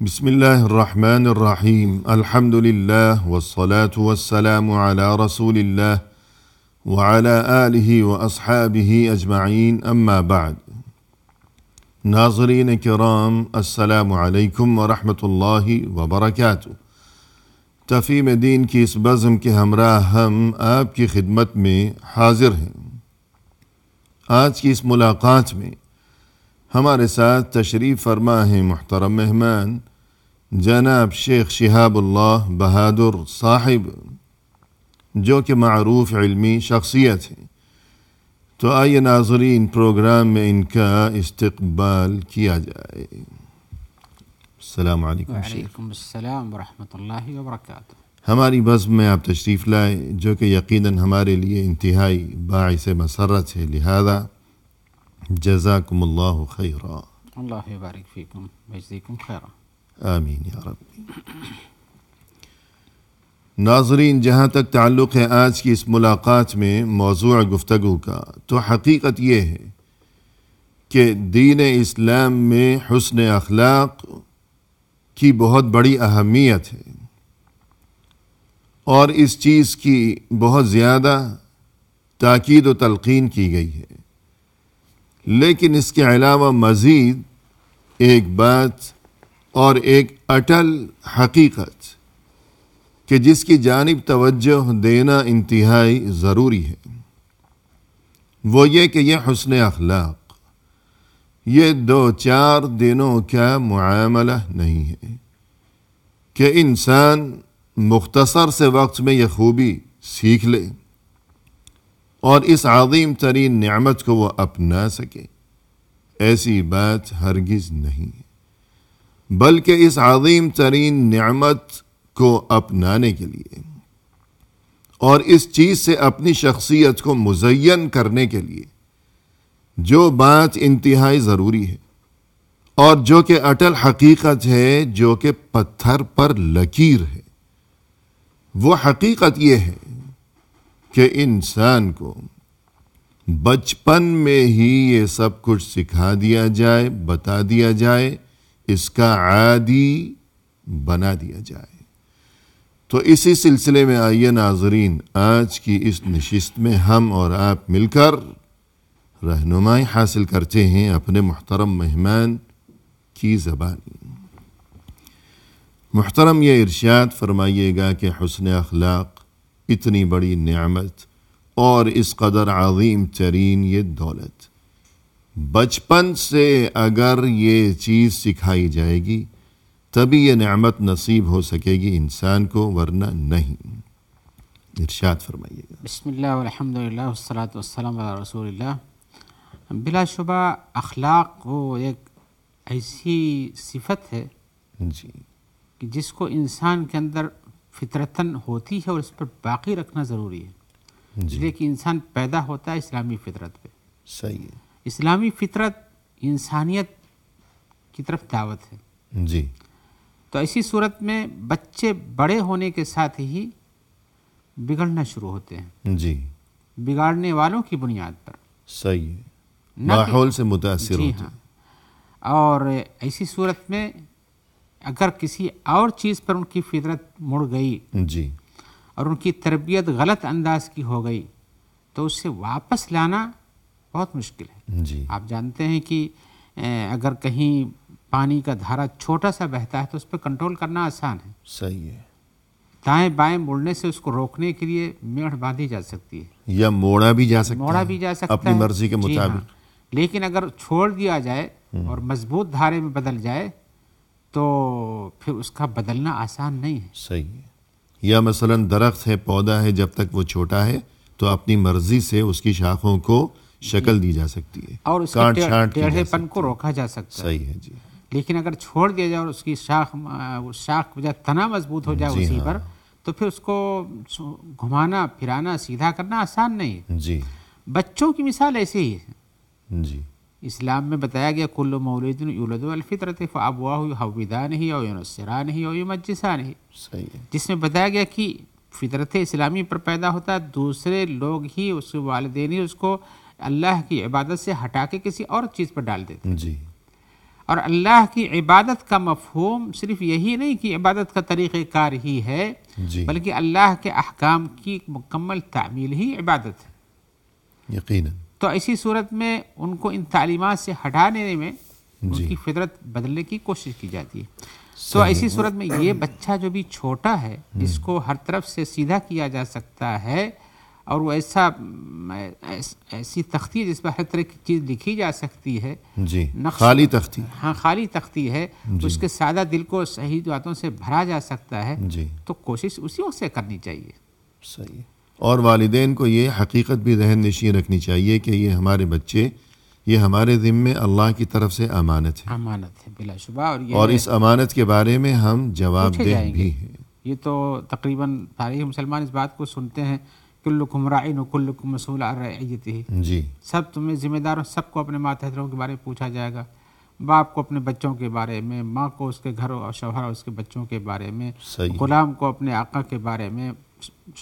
بسم اللہ الرحمن الرحیم الحمد للہ والصلاة والسلام علی رسول اللہ وعلی آلہ واصحابہ اجمعین اما بعد۔ ناظرین کرام، السلام علیکم ورحمۃ اللہ وبرکاتہ۔ تفہیم دین کی اس بزم کے ہمراہ ہم آپ کی خدمت میں حاضر ہیں۔ آج کی اس ملاقات میں ہمارے ساتھ تشریف فرما ہیں محترم مہمان جناب شیخ شہاب اللہ بہادر صاحب، جو کہ معروف علمی شخصیت ہیں۔ تو آئیے ناظرین، پروگرام میں ان کا استقبال کیا جائے۔ السلام علیکم شیخ۔ وعلیکم السلام ورحمۃ اللہ وبرکاتہ۔ ہماری بزم میں آپ تشریف لائے، جو کہ یقیناً ہمارے لیے انتہائی باعث مسرت ہے، لہذا جزاکم اللہ خیرا۔ اللہ یبارک فیکم ویجزیکم خیرا۔ آمین یا رب۔ ناظرین، جہاں تک تعلق ہے آج کی اس ملاقات میں موضوع گفتگو کا، تو حقیقت یہ ہے کہ دین اسلام میں حسن اخلاق کی بہت بڑی اہمیت ہے، اور اس چیز کی بہت زیادہ تاکید و تلقین کی گئی ہے۔ لیکن اس کے علاوہ مزید ایک بات اور ایک اٹل حقیقت کہ جس کی جانب توجہ دینا انتہائی ضروری ہے، وہ یہ کہ یہ حسن اخلاق یہ 2-4 دنوں کا معاملہ نہیں ہے کہ انسان مختصر سے وقت میں یہ خوبی سیکھ لے اور اس عظیم ترین نعمت کو وہ اپنا سکے۔ ایسی بات ہرگز نہیں ہے، بلکہ اس عظیم ترین نعمت کو اپنانے کے لیے اور اس چیز سے اپنی شخصیت کو مزین کرنے کے لیے جو بات انتہائی ضروری ہے اور جو کہ اٹل حقیقت ہے، جو کہ پتھر پر لکیر ہے، وہ حقیقت یہ ہے کہ انسان کو بچپن میں ہی یہ سب کچھ سکھا دیا جائے، بتا دیا جائے، اس کا عادی بنا دیا جائے۔ تو اسی سلسلے میں آئیے ناظرین، آج کی اس نشست میں ہم اور آپ مل کر رہنمائی حاصل کرتے ہیں اپنے محترم مہمان کی زبانی۔ محترم، یہ ارشاد فرمائیے گا کہ حسن اخلاق اتنی بڑی نعمت اور اس قدر عظیم ترین یہ دولت، بچپن سے اگر یہ چیز سکھائی جائے گی تبھی یہ نعمت نصیب ہو سکے گی انسان کو، ورنہ نہیں۔ ارشاد فرمائیے گا۔ بسم اللہ والحمد للہ والصلاۃ والسلام علی رسول اللہ۔ بلا شبہ اخلاق وہ ایک ایسی صفت ہے جی، کہ جس کو انسان کے اندر فطرتاً ہوتی ہے اور اس پر باقی رکھنا ضروری ہے، اس لیے کہ انسان پیدا ہوتا ہے اسلامی فطرت پہ۔ صحیح ہے۔ اسلامی فطرت انسانیت کی طرف دعوت ہے۔ جی، تو ایسی صورت میں بچے بڑے ہونے کے ساتھ ہی بگڑنا شروع ہوتے ہیں، جی، بگاڑنے والوں کی بنیاد پر، صحیح ہے، نہ کہ ماحول سے متاثر جی ہوتے ہاں۔ اور ایسی صورت میں اگر کسی اور چیز پر ان کی فطرت مڑ گئی ہیں۔ جی، اور ان کی تربیت غلط انداز کی ہو گئی تو اس سے واپس لانا بہت مشکل ہے۔ جی، آپ جانتے ہیں کہ اگر کہیں پانی کا دھارا چھوٹا سا بہتا ہے تو اس پہ کنٹرول کرنا آسان ہے، صحیح ہے، دائیں بائیں مڑنے سے اس کو روکنے کے لیے میڑ باندھی جا سکتی ہے، یا موڑا بھی جا سکتا موڑا ہے بھی جا سکتا اپنی ہے مرضی کے جی ہاں۔ مطابق۔ لیکن اگر چھوڑ دیا جائے اور مضبوط دھارے میں بدل جائے تو پھر اس کا بدلنا آسان نہیں ہے۔ صحیح ہے۔ یا مثلا درخت ہے، پودا ہے، جب تک وہ چھوٹا ہے تو اپنی مرضی سے اس کی شاخوں کو شکل دی جا سکتی ہے اور اس کاٹ کے چھانٹ کی جا ٹیڑھے پن سکتی کو ہے۔ روکا جا سکتا ہے۔ صحیح ہے جی، لیکن اگر چھوڑ دیا جائے اور اس کی شاخ بجائے تنا مضبوط ہو جائے جی اسی ہاں، پر، تو پھر اس کو گھمانا پھرانا سیدھا کرنا آسان نہیں ہے۔ جی، بچوں کی مثال ایسے ہی ہے۔ جی، اسلام میں بتایا گیا کل مولود یولد علی الفطرۃ فابواہ یحودانہ او ینصرانہ او یمجسانہ، صحیح ہے، جس میں بتایا گیا کہ فطرت اسلامی پر پیدا ہوتا ہے، دوسرے لوگ ہی اس کے والدین ہی اس کو اللہ کی عبادت سے ہٹا کے کسی اور چیز پر ڈال دیتے ہیں۔ جی، اور اللہ کی عبادت کا مفہوم صرف یہی نہیں کہ عبادت کا طریقہ کار ہی ہے، جی بلکہ اللہ کے احکام کی مکمل تعمیل ہی عبادت ہے۔ یقیناً۔ تو ایسی صورت میں ان کو ان تعلیمات سے ہٹانے میں ان جی کی فطرت بدلنے کی کوشش کی جاتی ہے۔ تو ایسی صورت میں یہ بچہ جو بھی چھوٹا ہے، جس کو ہر طرف سے سیدھا کیا جا سکتا ہے، اور وہ ایسی تختی ہے جس پر ہر طرح کی چیز لکھی جا سکتی ہے، جی نقش، خالی تختی، ہاں خالی تختی ہے، اس کے سادہ دل کو صحیح باتوں سے بھرا جا سکتا ہے، جی تو کوشش اسی وقت سے کرنی چاہیے۔ صحیح۔ اور والدین کو یہ حقیقت بھی ذہن نشین رکھنی چاہیے کہ یہ ہمارے بچے، یہ ہمارے ذمے اللہ کی طرف سے امانت ہے، امانت ہے بلا شبہ، اور اس امانت کے بارے میں ہم جواب پوچھے دہ جائیں گے۔ بھی ہیں۔ یہ تو تقریباً سارے مسلمان اس بات کو سنتے ہیں، کلکم راعٍ وکلکم مسئول عن رعیتہ، جی سب تمہیں ذمہ دار ہو، سب کو اپنے ماتحتوں کے بارے میں پوچھا جائے گا، باپ کو اپنے بچوں کے بارے میں، ماں کو اس کے گھر اور شوہر اور اس کے بچوں کے بارے میں، صحیح، غلام کو اپنے آقا کے بارے میں،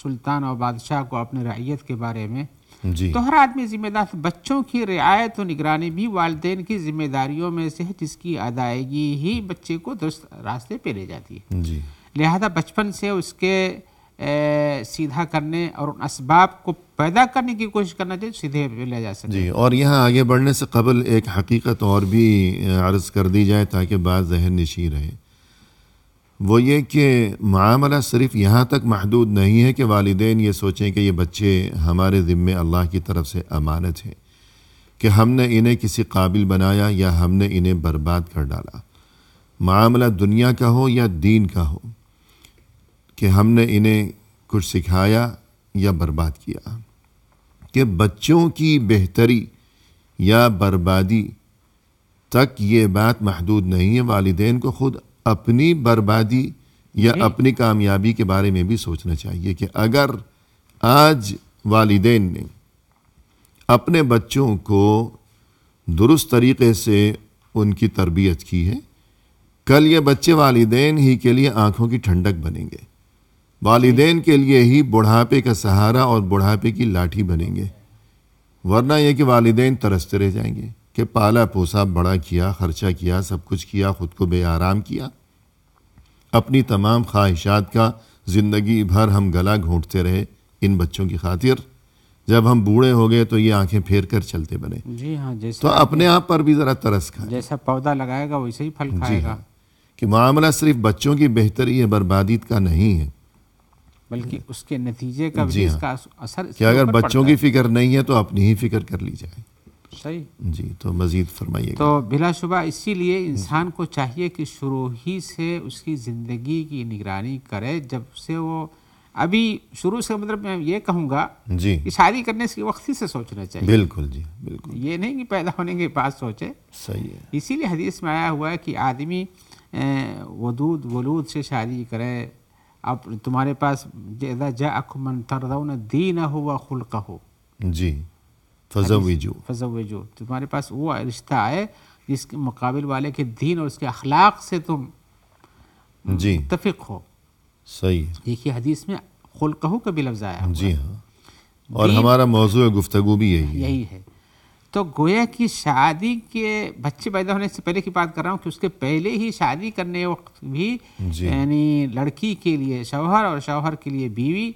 سلطان اور بادشاہ کو اپنے رعیت کے بارے میں۔ جی تو ہر آدمی ذمہ دار، بچوں کی رعایت و نگرانی بھی والدین کی ذمہ داریوں میں سے ہے، جس کی ادائیگی ہی بچے کو درست راستے پہ لے جاتی ہے۔ جی لہذا بچپن سے اس کے سیدھا کرنے اور ان اسباب کو پیدا کرنے کی کوشش کرنا چاہیے، سیدھے لے جا سکے۔ جی، اور یہاں آگے بڑھنے سے قبل ایک حقیقت اور بھی عرض کر دی جائے تاکہ بات ذہن نشین رہے، وہ یہ کہ معاملہ صرف یہاں تک محدود نہیں ہے کہ والدین یہ سوچیں کہ یہ بچے ہمارے ذمے اللہ کی طرف سے امانت ہے، کہ ہم نے انہیں کسی قابل بنایا یا ہم نے انہیں برباد کر ڈالا۔ معاملہ دنیا کا ہو یا دین کا ہو، کہ ہم نے انہیں کچھ سکھایا یا برباد کیا، کہ بچوں کی بہتری یا بربادی تک یہ بات محدود نہیں ہے، والدین کو خود اپنی بربادی یا اپنی کامیابی کے بارے میں بھی سوچنا چاہیے کہ اگر آج والدین نے اپنے بچوں کو درست طریقے سے ان کی تربیت کی ہے، کل یہ بچے والدین ہی کے لیے آنکھوں کی ٹھنڈک بنیں گے، والدین کے لیے ہی بڑھاپے کا سہارا اور بڑھاپے کی لاٹھی بنیں گے، ورنہ یہ کہ والدین ترستے رہ جائیں گے کہ پالا پوسا، بڑا کیا، خرچہ کیا، سب کچھ کیا، خود کو بے آرام کیا، اپنی تمام خواہشات کا زندگی بھر ہم گلا گھونٹتے رہے ان بچوں کی خاطر، جب ہم بوڑھے ہو گئے تو یہ آنکھیں پھیر کر چلتے بنے۔ جی ہاں، تو جیسا اپنے آپ پر بھی ذرا ترس کھائیں۔ جیسا پودا لگائے گا ویسے ہی پھل جی کھائے گا، ہاں، کہ معاملہ صرف بچوں کی بہتری یا بربادی کا نہیں ہے، بلکہ اس کے نتیجے کا جی بھی اس ہاں، کا اثر اس کہ کے اگر اوپر بچوں پڑتا کی فکر نہیں ہے تو اپنی ہی فکر کر لی جائے۔ ہے۔ صحیح۔ جی، تو مزید فرمائیے گا۔ تو بلا شبہ اسی لیے انسان کو چاہیے کہ شروع ہی سے اس کی زندگی کی نگرانی کرے، جب سے وہ ابھی شروع سے، مطلب میں یہ کہوں گا جی کہ شادی کرنے سے وقت ہی سے سوچنا چاہیے، بالکل، جی بالکل یہ نہیں کہ پیدا ہونے کے بعد سوچے۔ صحیح ہے۔ اسی لیے حدیث میں آیا ہوا ہے کہ آدمی ودود ولود سے شادی کرے۔ اب تمہارے پاس اذا جاءکم من ترضون دینہ وخلقہ، جی فزوجو، فزوجو، تمہارے پاس وہ رشتہ آئے جس کے مقابل والے کے دین اور اس کے اخلاق سے تم جی متفق ہو۔ صحیح ہے، دیکھیے حدیث میں خلقہ کا بھی لفظ آیا ہوا جی ہاں، اور ہمارا موضوع گفتگو بھی یہی ہے۔ ہے۔ تو گویا کہ شادی کے بچے پیدا ہونے سے پہلے کی بات کر رہا ہوں کہ اس کے پہلے ہی شادی کرنے وقت بھی جی یعنی لڑکی کے لیے شوہر اور شوہر کے لیے بیوی،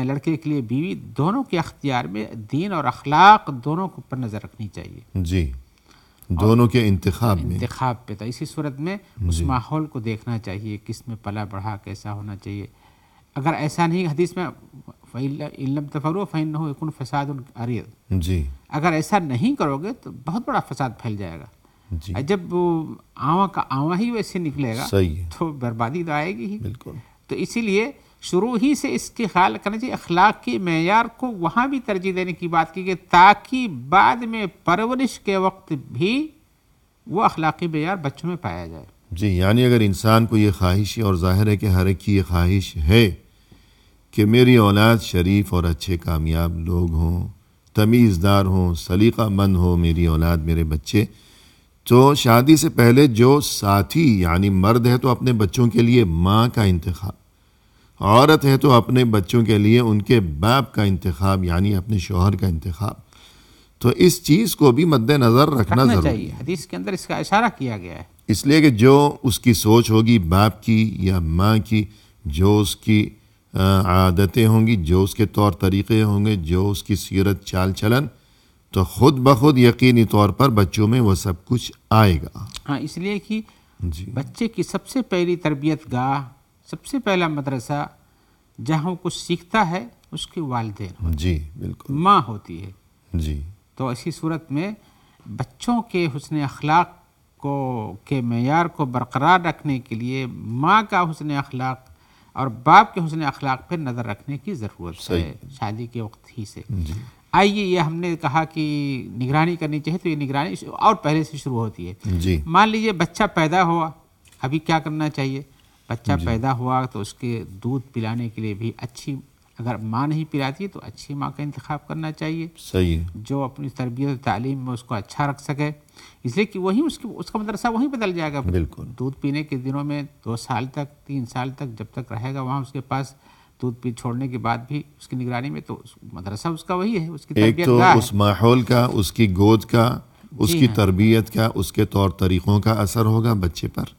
لڑکے کے لیے بیوی، دونوں کے اختیار میں دین اور اخلاق دونوں کو پر نظر رکھنی چاہیے، جی، دونوں کے انتخاب میں۔ انتخاب پہ۔ تو اسی صورت میں اس ماحول کو دیکھنا چاہیے، کس میں پلا بڑھا کیسا ہونا چاہیے۔ اگر ایسا نہیں، حدیث میں إِن لَمْ تَفْعَلُوا فَإِنَّهُ يَكُونُ فَسَادٌ عَرِيضٌ، جی اگر ایسا نہیں کرو گے تو بہت بڑا فساد پھیل جائے گا۔ جی جب آواں کا آواں ہی ویسے نکلے گا صحیح ہے، تو بربادی تو آئے گی ہی۔ بالکل تو اسی لیے شروع ہی سے اس کی خیال کرنا چاہیے، اخلاق کی معیار کو وہاں بھی ترجیح دینے کی بات کی کہ تاکہ بعد میں پرورش کے وقت بھی وہ اخلاقی معیار بچوں میں پایا جائے۔ جی، یعنی اگر انسان کو یہ خواہش ہے، اور ظاہر ہے کہ ہر ایک کی یہ خواہش ہے کہ میری اولاد شریف اور اچھے کامیاب لوگ ہوں، تمیزدار ہوں، سلیقہ مند ہوں میری اولاد، میرے بچے، تو شادی سے پہلے جو ساتھی یعنی مرد ہے تو اپنے بچوں کے لیے ماں کا انتخاب، عورت ہے تو اپنے بچوں کے لیے ان کے باپ کا انتخاب یعنی اپنے شوہر کا انتخاب، تو اس چیز کو بھی مد نظر رکھنا ضروری چاہیے. حدیث کے اندر اس کا اشارہ کیا گیا ہے. اس لیے کہ جو اس کی سوچ ہوگی باپ کی یا ماں کی، جو اس کی عادتیں ہوں گی، جو اس کے طور طریقے ہوں گے، جو اس کی سیرت چال چلن، تو خود بخود یقینی طور پر بچوں میں وہ سب کچھ آئے گا. ہاں، اس لیے کہ جی بچے کی سب سے پہلی تربیت گاہ، سب سے پہلا مدرسہ جہاں وہ کچھ سیکھتا ہے اس کے والدین، جی بالکل، ماں ہوتی ہے. جی تو اسی صورت میں بچوں کے حسن اخلاق کے معیار کو برقرار رکھنے کے لیے ماں کا حسن اخلاق اور باپ کے حسن اخلاق پہ نظر رکھنے کی ضرورت ہے شادی کے وقت ہی سے. جی آئیے، یہ ہم نے کہا کہ نگرانی کرنی چاہیے، تو یہ نگرانی اور پہلے سے شروع ہوتی ہے. جی مان لیجیے بچہ پیدا ہوا، ابھی کیا کرنا چاہیے؟ بچہ پیدا ہوا تو اس کے دودھ پلانے کے لیے بھی اچھی، اگر ماں نہیں پلاتی ہے تو اچھی ماں کا انتخاب کرنا چاہیے، صحیح ہے، جو اپنی تربیت و تعلیم میں اس کو اچھا رکھ سکے. اس لیے کہ وہی اس کا مدرسہ وہیں بدل جائے گا. بالکل، دودھ پینے کے دنوں میں 2 سال تک 3 سال تک جب تک رہے گا وہاں اس کے پاس، دودھ پی چھوڑنے کے بعد بھی اس کی نگرانی میں، تو مدرسہ اس کا وہی ہے، اس کی ایک تربیت تو گاہ ہے. اس ماحول کا، اس کی گود کا، اس کی تربیت کا، اس کے طور طریقوں کا اثر ہوگا بچے پر.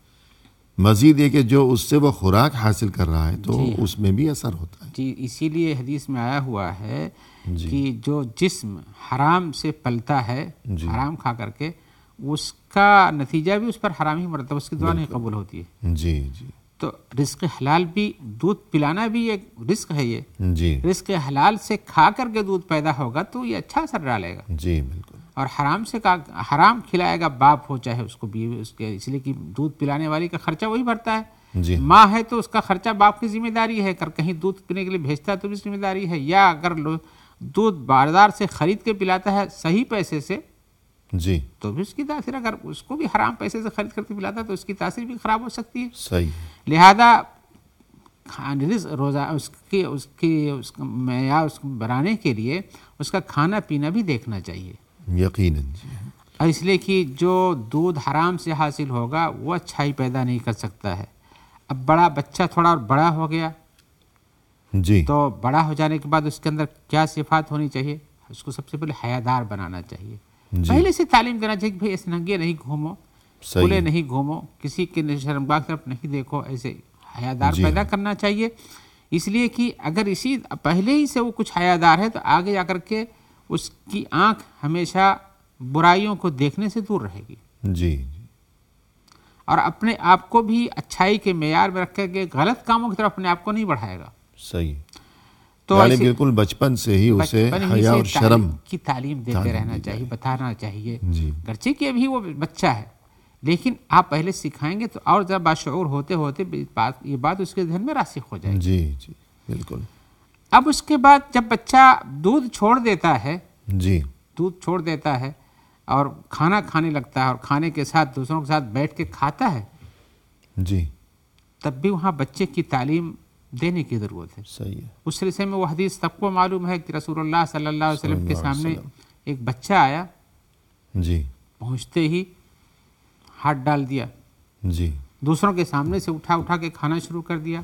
مزید یہ کہ جو اس سے وہ خوراک حاصل کر رہا ہے تو اس میں بھی اثر ہوتا ہے. جی، اسی لیے حدیث میں آیا ہوا ہے کہ جو جسم حرام سے پلتا ہے، حرام کھا کر کے، اس کا نتیجہ بھی اس پر حرام ہی مرتب، اس کی دعا نہیں قبول ہوتی ہے. جی جی، تو رزق حلال بھی، دودھ پلانا بھی ایک رزق ہے. یہ جی رزق حلال سے کھا کر کے دودھ پیدا ہوگا تو یہ اچھا اثر ڈالے گا. جی بالکل، اور حرام سے حرام کھلائے گا باپ ہو چاہے اس کو بیوی، اس کے، اس لیے کہ دودھ پلانے والی کا خرچہ وہی بھرتا ہے. جی ماں ہے تو اس کا خرچہ باپ کی ذمہ داری ہے، اگر کہیں دودھ پینے کے لیے بھیجتا ہے تو بھی ذمہ داری ہے، یا اگر دودھ بازار سے خرید کے پلاتا ہے صحیح پیسے سے جی تو بھی اس کی تاثیر، اگر اس کو بھی حرام پیسے سے خرید کر کے پلاتا ہے تو اس کی تاثیر بھی خراب ہو سکتی ہے. صحیح، لہذا روزہ اس کا معیار اس کو بنانے کے لیے اس کا کھانا پینا بھی دیکھنا چاہیے. یقیناً جی، اور اس لیے کہ جو دودھ حرام سے حاصل ہوگا وہ اچھائی پیدا نہیں کر سکتا ہے. اب بڑا بچہ تھوڑا اور بڑا ہو گیا جی تو بڑا ہو جانے کے بعد اس کے اندر کیا صفات ہونی چاہیے؟ اس کو سب سے پہلے حیادار بنانا چاہیے. پہلے سے تعلیم دینا چاہیے کہ بھائی ایسے ننگے نہیں گھومو، کھلے نہیں گھومو، کسی کے شرمگاہ کی طرف نہیں دیکھو، ایسے حیادار پیدا کرنا چاہیے. اس لیے کہ اگر اسی پہلے ہی سے وہ کچھ حیادار ہے تو آگے جا کر کے اس کی آنکھ ہمیشہ برائیوں کو دیکھنے سے دور رہے گی. جی اور اپنے آپ کو بھی اچھائی کے معیار میں رکھ کے غلط کاموں کی طرف اپنے آپ کو نہیں بڑھائے گا. صحیح، تو یعنی بالکل بچپن سے ہی اسے حیا اور شرم کی تعلیم دیتے رہنا چاہیے، بتانا چاہیے. جی گرچہ کہ ابھی وہ بچہ ہے لیکن آپ پہلے سکھائیں گے تو اور زیادہ باشعور ہوتے ہوتے یہ بات اس کے ذہن میں راسخ ہو جائے گی. جی جی بالکل. اب اس کے بعد جب بچہ دودھ چھوڑ دیتا ہے، جی دودھ چھوڑ دیتا ہے اور کھانا کھانے لگتا ہے اور کھانے کے ساتھ دوسروں کے ساتھ بیٹھ کے کھاتا ہے، جی تب بھی وہاں بچے کی تعلیم دینے کی ضرورت ہے. صحیح ہے. اس سلسلے میں وہ حدیث سب کو معلوم ہے کہ رسول اللہ صلی اللہ علیہ وسلم کے سامنے ایک بچہ آیا، جی پہنچتے ہی ہاتھ ڈال دیا، جی دوسروں کے سامنے سے اٹھا کے کھانا شروع کر دیا.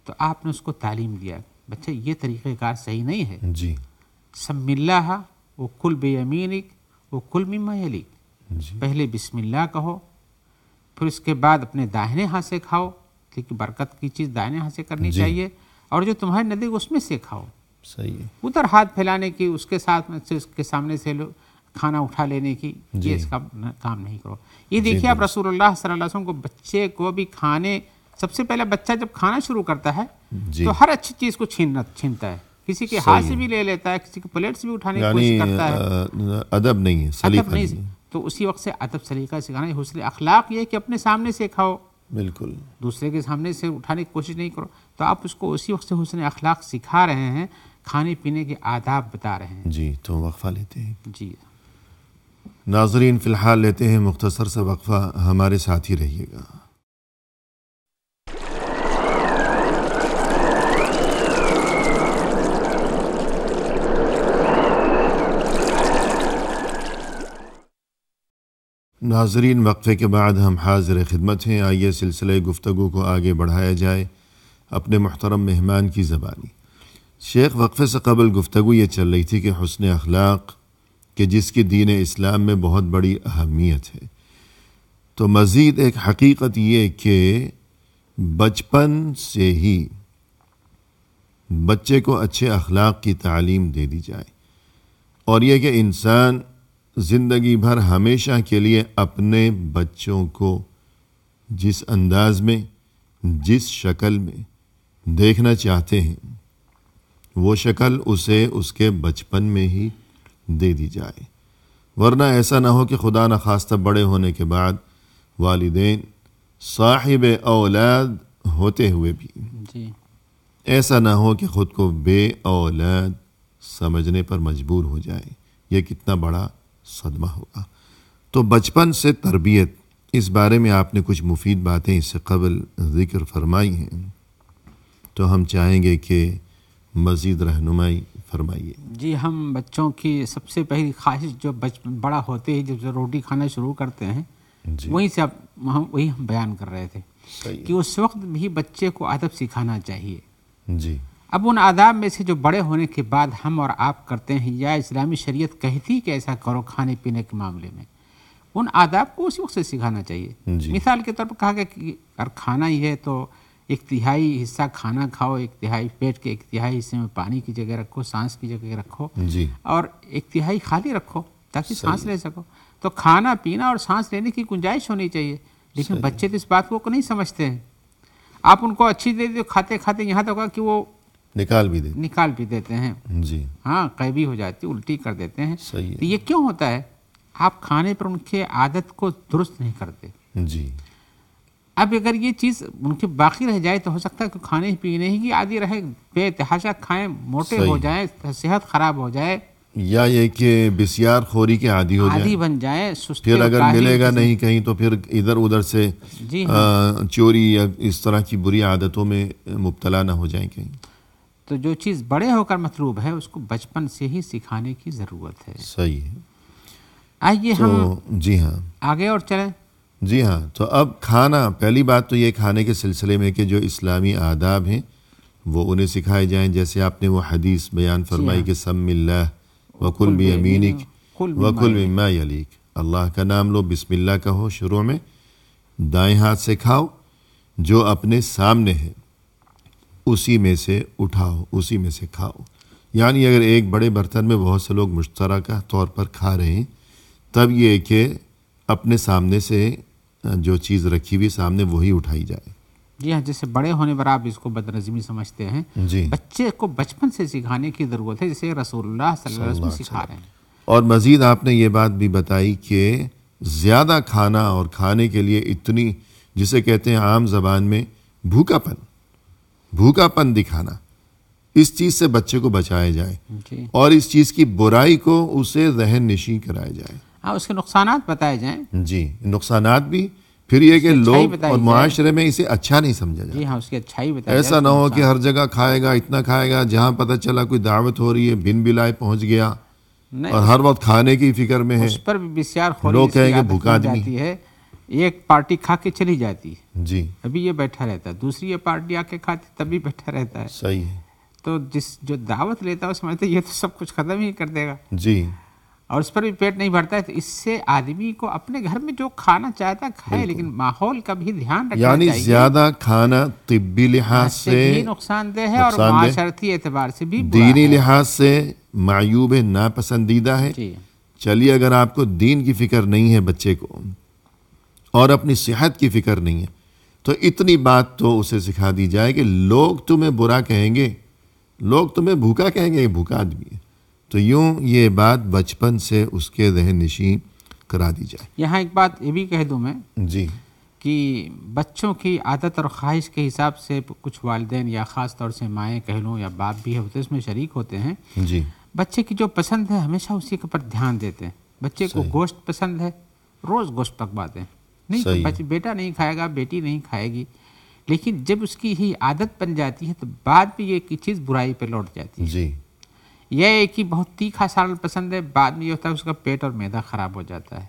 تو آپ نے اس کو تعلیم دیا، بچہ یہ طریقہ کار صحیح نہیں ہے. جی سم اللہ و کل بیمینک و کل مما یلیک. جی پہلے بسم اللہ کہو، پھر اس کے بعد اپنے داہنے ہاتھ سے کھاؤ، کیونکہ برکت کی چیز داہنے ہاتھ سے کرنی چاہیے، اور جو تمہارے نزدیک اس میں سے کھاؤ. صحیح ہے. ادھر ہاتھ پھیلانے کی، اس کے ساتھ اس کے سامنے سے کھانا اٹھا لینے کی، یہ اس کا کام نہیں کرو. یہ دیکھیے آپ رسول اللہ صلی اللہ علیہ وسلم کو، بچے کو بھی کھانے، سب سے پہلے بچہ جب کھانا شروع کرتا ہے تو ہر اچھی چیز کو چھینتا ہے، کسی کے ہاتھ سے بھی لے لیتا ہے، کسی کے پلیٹ سے بھی اٹھانے کی کوشش کرتا ہے. ادب نہیں ہے، سلیقہ نہیں ہے. تو اسی وقت سے ادب سلیقہ سکھانا، حسن اخلاق یہ کہ اپنے سامنے سے کھاؤ، بالکل دوسرے کے سامنے سے اٹھانے کی کوشش نہیں کرو. تو آپ اس کو اسی وقت سے حسن اخلاق سکھا رہے ہیں، کھانے پینے کے آداب بتا رہے ہیں. جی تو وقفہ لیتے ہیں. جی ناظرین فی الحال لیتے ہیں مختصر سا وقفہ، ہمارے ساتھ ہی رہیے گا. ناظرین وقفے کے بعد ہم حاضر خدمت ہیں. آئیے سلسلہ گفتگو کو آگے بڑھایا جائے اپنے محترم مہمان کی زبانی. شیخ، وقفے سے قبل گفتگو یہ چل رہی تھی کہ حسن اخلاق کہ جس کی دین اسلام میں بہت بڑی اہمیت ہے۔ تو مزید ایک حقیقت یہ کہ بچپن سے ہی بچے کو اچھے اخلاق کی تعلیم دے دی جائے، اور یہ کہ انسان زندگی بھر ہمیشہ کے لیے اپنے بچوں کو جس انداز میں، جس شکل میں دیکھنا چاہتے ہیں وہ شکل اسے اس کے بچپن میں ہی دے دی جائے، ورنہ ایسا نہ ہو کہ خدا نخواستہ بڑے ہونے کے بعد والدین صاحب اولاد ہوتے ہوئے بھی جی ایسا نہ ہو کہ خود کو بے اولاد سمجھنے پر مجبور ہو جائے۔ یہ کتنا بڑا صدمہ ہوگا۔ تو بچپن سے تربیت، اس بارے میں آپ نے کچھ مفید باتیں اس سے قبل ذکر فرمائی ہیں، تو ہم چاہیں گے کہ مزید رہنمائی فرمائیے۔ جی، ہم بچوں کی سب سے پہلی خواہش جو بڑا ہوتے ہی جب روٹی کھانا شروع کرتے ہیں، وہیں سے وہی ہم بیان کر رہے تھے کہ اس وقت بھی بچے کو ادب سکھانا چاہیے۔ جی، اب ان آداب میں سے جو بڑے ہونے کے بعد ہم اور آپ کرتے ہیں یا اسلامی شریعت کہتی کہ ایسا کرو کھانے پینے کے معاملے میں، ان آداب کو اسی وقت سے سکھانا چاہیے۔ مثال کے طور پر کہا گیا کہ اگر کھانا ہی ہے تو ایک تہائی حصہ کھانا کھاؤ، ایک تہائی پیٹ کے ایک تہائی حصے میں پانی کی جگہ رکھو، سانس کی جگہ رکھو، اور ایک تہائی خالی رکھو تاکہ سانس لے سکو۔ تو کھانا پینا اور سانس لینے کی گنجائش ہونی چاہیے، لیکن بچے تو اس بات کو نہیں سمجھتے ہیں۔ آپ ان کو اچھی دے دو، کھاتے کھاتے یہاں تک کہ وہ نکال بھی دیتے ہیں، جی ہاں قیبی ہو جاتی، الٹی کر دیتے ہیں۔ صحیح تو یہ کیوں ہوتا ہے؟ آپ کھانے پر ان کے عادت کو درست نہیں کرتے۔ جی، اب اگر یہ چیز ان کے باقی رہ جائے تو ہو سکتا ہے کہ کھانے پینے ہی کی عادی رہے، بے تحاشا کھائیں، موٹے ہو جائیں، صحت خراب ہو جائے، یا یہ کہ بسیار خوری کے عادی ہو عادی جائے، بن جائیں، سستے پھر اگر کاہل ملے گا قسم- نہیں کہیں تو پھر ادھر ادھر سے جی ہاں، چوری یا اس طرح کی بری عادتوں میں مبتلا نہ ہو جائیں کہیں۔ تو جو چیز بڑے ہو کر مطلوب ہے اس کو بچپن سے ہی سکھانے کی ضرورت ہے۔ صحیح ہے۔ آئیے تو ہم جی ہاں، آگے اور چلیں۔ جی ہاں، تو اب کھانا، پہلی بات تو یہ کھانے کے سلسلے میں کہ جو اسلامی آداب ہیں وہ انہیں سکھائے جائیں، جیسے آپ نے وہ حدیث بیان فرمائی کہ سم اللہ وکل بیمینک وکل مما یلیک، اللہ کا نام لو، بسم اللہ کہو شروع میں، دائیں ہاتھ سے کھاؤ، جو اپنے سامنے ہے اسی میں سے اٹھاؤ، اسی میں سے کھاؤ۔ یعنی اگر ایک بڑے برتن میں بہت سے لوگ مشترکہ طور پر کھا رہے ہیں، تب یہ کہ اپنے سامنے سے جو چیز رکھی ہوئی سامنے وہی اٹھائی جائے۔ جی ہاں، جیسے بڑے ہونے پر آپ اس کو بدنظمی سمجھتے ہیں، جی، بچے کو بچپن سے سکھانے کی ضرورت ہے، جیسے رسول اللہ صلی اللہ علیہ وسلم سکھا رہے ہیں۔ اور مزید آپ نے یہ بات بھی بتائی کہ زیادہ کھانا اور کھانے کے لیے اتنی، جسے کہتے ہیں عام زبان میں بھوکا پن دکھانا، اس چیز سے بچے کو بچایا جائے، جی اور اس چیز کی برائی کو اسے ذہن نشیں کرایا جائے۔ ہاں، اس کے نقصانات بتائے جائیں۔ جی، نقصانات بھی، پھر یہ کہ اچھائی لوگ بتائی اور جائے۔ معاشرے میں اسے اچھا نہیں سمجھا جی جائے۔ ہاں، اس کی اچھائی بتائی ایسا جائے، نہ اس کے ہو کہ نقصان- ہر جگہ کھائے گا، اتنا کھائے گا، جہاں پتہ چلا کوئی دعوت ہو رہی ہے بن بلائے پہنچ گیا نہیں، اور ہر وقت کھانے کی فکر میں ہے۔ اس پر بھی بسیار خوری لوگ اس کی کہیں گے عادت بھوکا بن آدمی۔ جاتی ہے، ایک پارٹی کھا کے چلی جاتی ہے، جی، ابھی یہ بیٹھا رہتا ہے، دوسری یہ پارٹی آ کے کھاتی تبھی بیٹھا رہتا ہے۔ صحیح ہے۔ تو جو دعوت لیتا ہے وہ سمجھتا ہے یہ تو سب کچھ ختم ہی کر دے گا، جی، اور اس پر بھی پیٹ نہیں بھرتا ہے۔ تو اس سے آدمی کو اپنے گھر میں جو کھانا چاہتا ہے کھائے، لیکن ماحول کا بھی دھیان رکھنا یعنی چاہیے۔ زیادہ کھانا طبی لحاظ سے بھی سے نقصان دہ ہے اور نقصان دہ، معاشرتی اعتبار سے بھی برا دینی ہے۔ لحاظ سے معیوب ہے، ناپسندیدہ ہے۔ جی چلیے، اگر آپ کو دین کی فکر نہیں ہے بچے کو اور اپنی صحت کی فکر نہیں ہے، تو اتنی بات تو اسے سکھا دی جائے کہ لوگ تمہیں برا کہیں گے، لوگ تمہیں بھوکا کہیں گے، یہ بھوکا آدمی ہے۔ تو یوں یہ بات بچپن سے اس کے ذہن نشین کرا دی جائے۔ یہاں ایک بات یہ بھی کہہ دوں میں جی، کہ بچوں کی عادت اور خواہش کے حساب سے کچھ والدین یا خاص طور سے مائیں کہہ لوں یا باپ بھی ہوتے اس میں شریک ہوتے ہیں، جی، بچے کی جو پسند ہے ہمیشہ اسی کے اوپر دھیان دیتے ہیں۔ بچے کو گوشت پسند ہے، روز گوشت پکواتے ہیں، نہیں تو بیٹا نہیں کھائے گا، بیٹی نہیں کھائے گی، لیکن جب اس کی ہی عادت بن جاتی ہے تو بعد میں یہ چیز برائی پہ لوٹ جاتی ہے۔ جی، یہ ہے کہ بہت تیکھا سالن پسند ہے، بعد میں یہ ہوتا ہے اس کا پیٹ اور معدہ خراب ہو جاتا ہے۔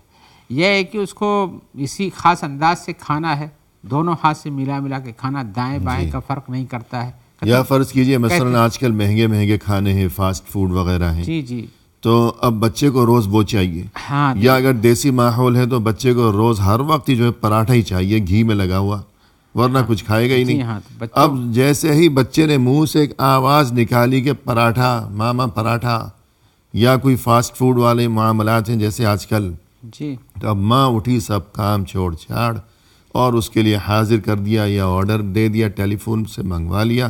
یہ ہے کہ اس کو اسی خاص انداز سے کھانا ہے، دونوں ہاتھ سے ملا کے کھانا، دائیں بائیں کا فرق نہیں کرتا ہے۔ یا فرض کیجئے مثلا آج کل مہنگے کھانے ہیں، فاسٹ فوڈ وغیرہ ہیں، جی جی، تو اب بچے کو روز وہ چاہیے. ہاں یا اگر دیسی ماحول ہے تو بچے کو روز ہر وقت جو ہے پراٹھا ہی چاہیے گھی میں لگا ہوا, ورنہ کچھ کھائے گا ہی نہیں. ہاں تو اب جیسے ہی بچے نے منہ سے ایک آواز نکالی کہ پراٹھا ماما پراٹھا, یا کوئی فاسٹ فوڈ والے معاملات ہیں جیسے آج کل, جی تو اب ماں اٹھی سب کام چھوڑ چھاڑ اور اس کے لیے حاضر کر دیا یا آرڈر دے دیا, ٹیلی فون سے منگوا لیا.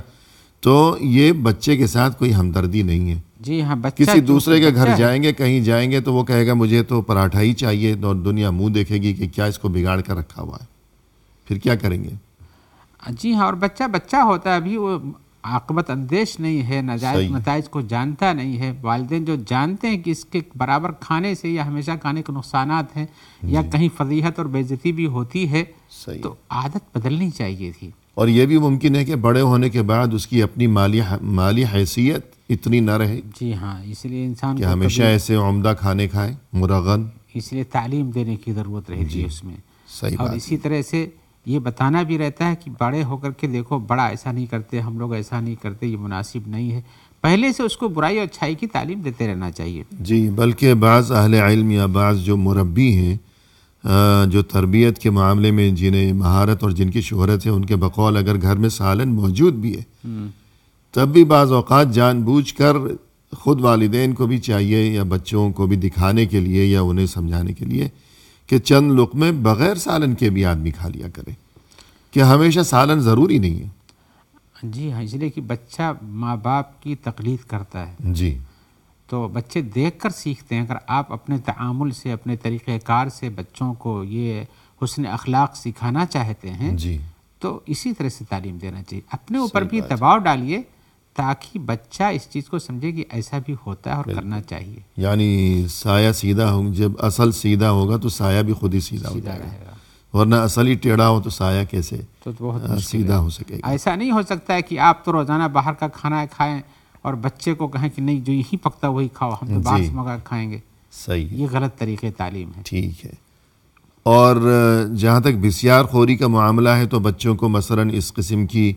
تو یہ بچے کے ساتھ کوئی ہمدردی نہیں ہے. جی ہاں بچہ کسی دوسرے کے گھر جائیں گے, کہیں جائیں گے تو وہ کہے گا مجھے تو پراٹھا ہی چاہیے, اور دنیا منہ دیکھے گی کہ کیا اس کو بگاڑ کر رکھا ہوا ہے, پھر کیا کریں گے. جی ہاں, اور بچہ ہوتا ہے ابھی, وہ عاقبت اندیش نہیں ہے, ناجائز نتائج کو جانتا نہیں ہے. والدین جو جانتے ہیں کہ اس کے برابر کھانے سے یا ہمیشہ کھانے کے نقصانات ہیں یا کہیں فضیحت اور بے عزتی بھی ہوتی ہے, تو عادت بدلنی چاہیے تھی. اور یہ بھی ممکن ہے کہ بڑے ہونے کے بعد اس کی اپنی مالی حیثیت اتنی نہ رہے. جی ہاں, اس لیے انسان کہ ہمیشہ ایسے عمدہ کھانے کھائے مرغن, اس لیے تعلیم دینے کی ضرورت رہتی ہے اس میں. صحیح اور بات. اسی طرح سے یہ بتانا بھی رہتا ہے کہ بڑے ہو کر کے دیکھو بڑا ایسا نہیں کرتے, ہم لوگ ایسا نہیں کرتے, یہ مناسب نہیں ہے. پہلے سے اس کو برائی اور اچھائی کی تعلیم دیتے رہنا چاہیے. جی, بلکہ بعض اہل علم یا بعض جو مربی ہیں جو تربیت کے معاملے میں جنہیں مہارت اور جن کی شہرت ہے, ان کے بقول اگر گھر میں سالن موجود بھی ہے تب بھی بعض اوقات جان بوجھ کر خود والدین کو بھی چاہیے یا بچوں کو بھی دکھانے کے لیے یا انہیں سمجھانے کے لیے کہ چند لقمے بغیر سالن کے بھی آدمی کھا لیا کرے, کہ ہمیشہ سالن ضروری نہیں ہے. جی ہاں, اس لیے کہ بچہ ماں باپ کی تقلید کرتا ہے. جی, تو بچے دیکھ کر سیکھتے ہیں. اگر آپ اپنے تعامل سے, اپنے طریقہ کار سے بچوں کو یہ حسن اخلاق سکھانا چاہتے ہیں جی, تو اسی طرح سے تعلیم دینا چاہیے. اپنے اوپر بھی دباؤ ڈالیے تاکہ بچہ اس چیز کو سمجھے کہ ایسا بھی ہوتا ہے اور کرنا چاہیے. یعنی سایہ سیدھا ہو, جب اصل سیدھا ہوگا تو سایہ بھی خود ہی سیدھا ہو جائے گا, ورنہ اصل ہی ٹیڑھا ہو تو سایہ کیسے سیدھا ہو سکے گا. ایسا نہیں ہو سکتا ہے کہ آپ تو روزانہ باہر کا کھانا کھائیں اور بچے کو کہیں کہ نہیں جو یہی پکتا وہی کھاؤ, ہم تو باہر سے منگا کھائیں گے. صحیح, یہ غلط طریقے تعلیم ہے. ٹھیک ہے. اور جہاں تک بسیار خوری کا معاملہ ہے تو بچوں کو مثلا اس قسم کی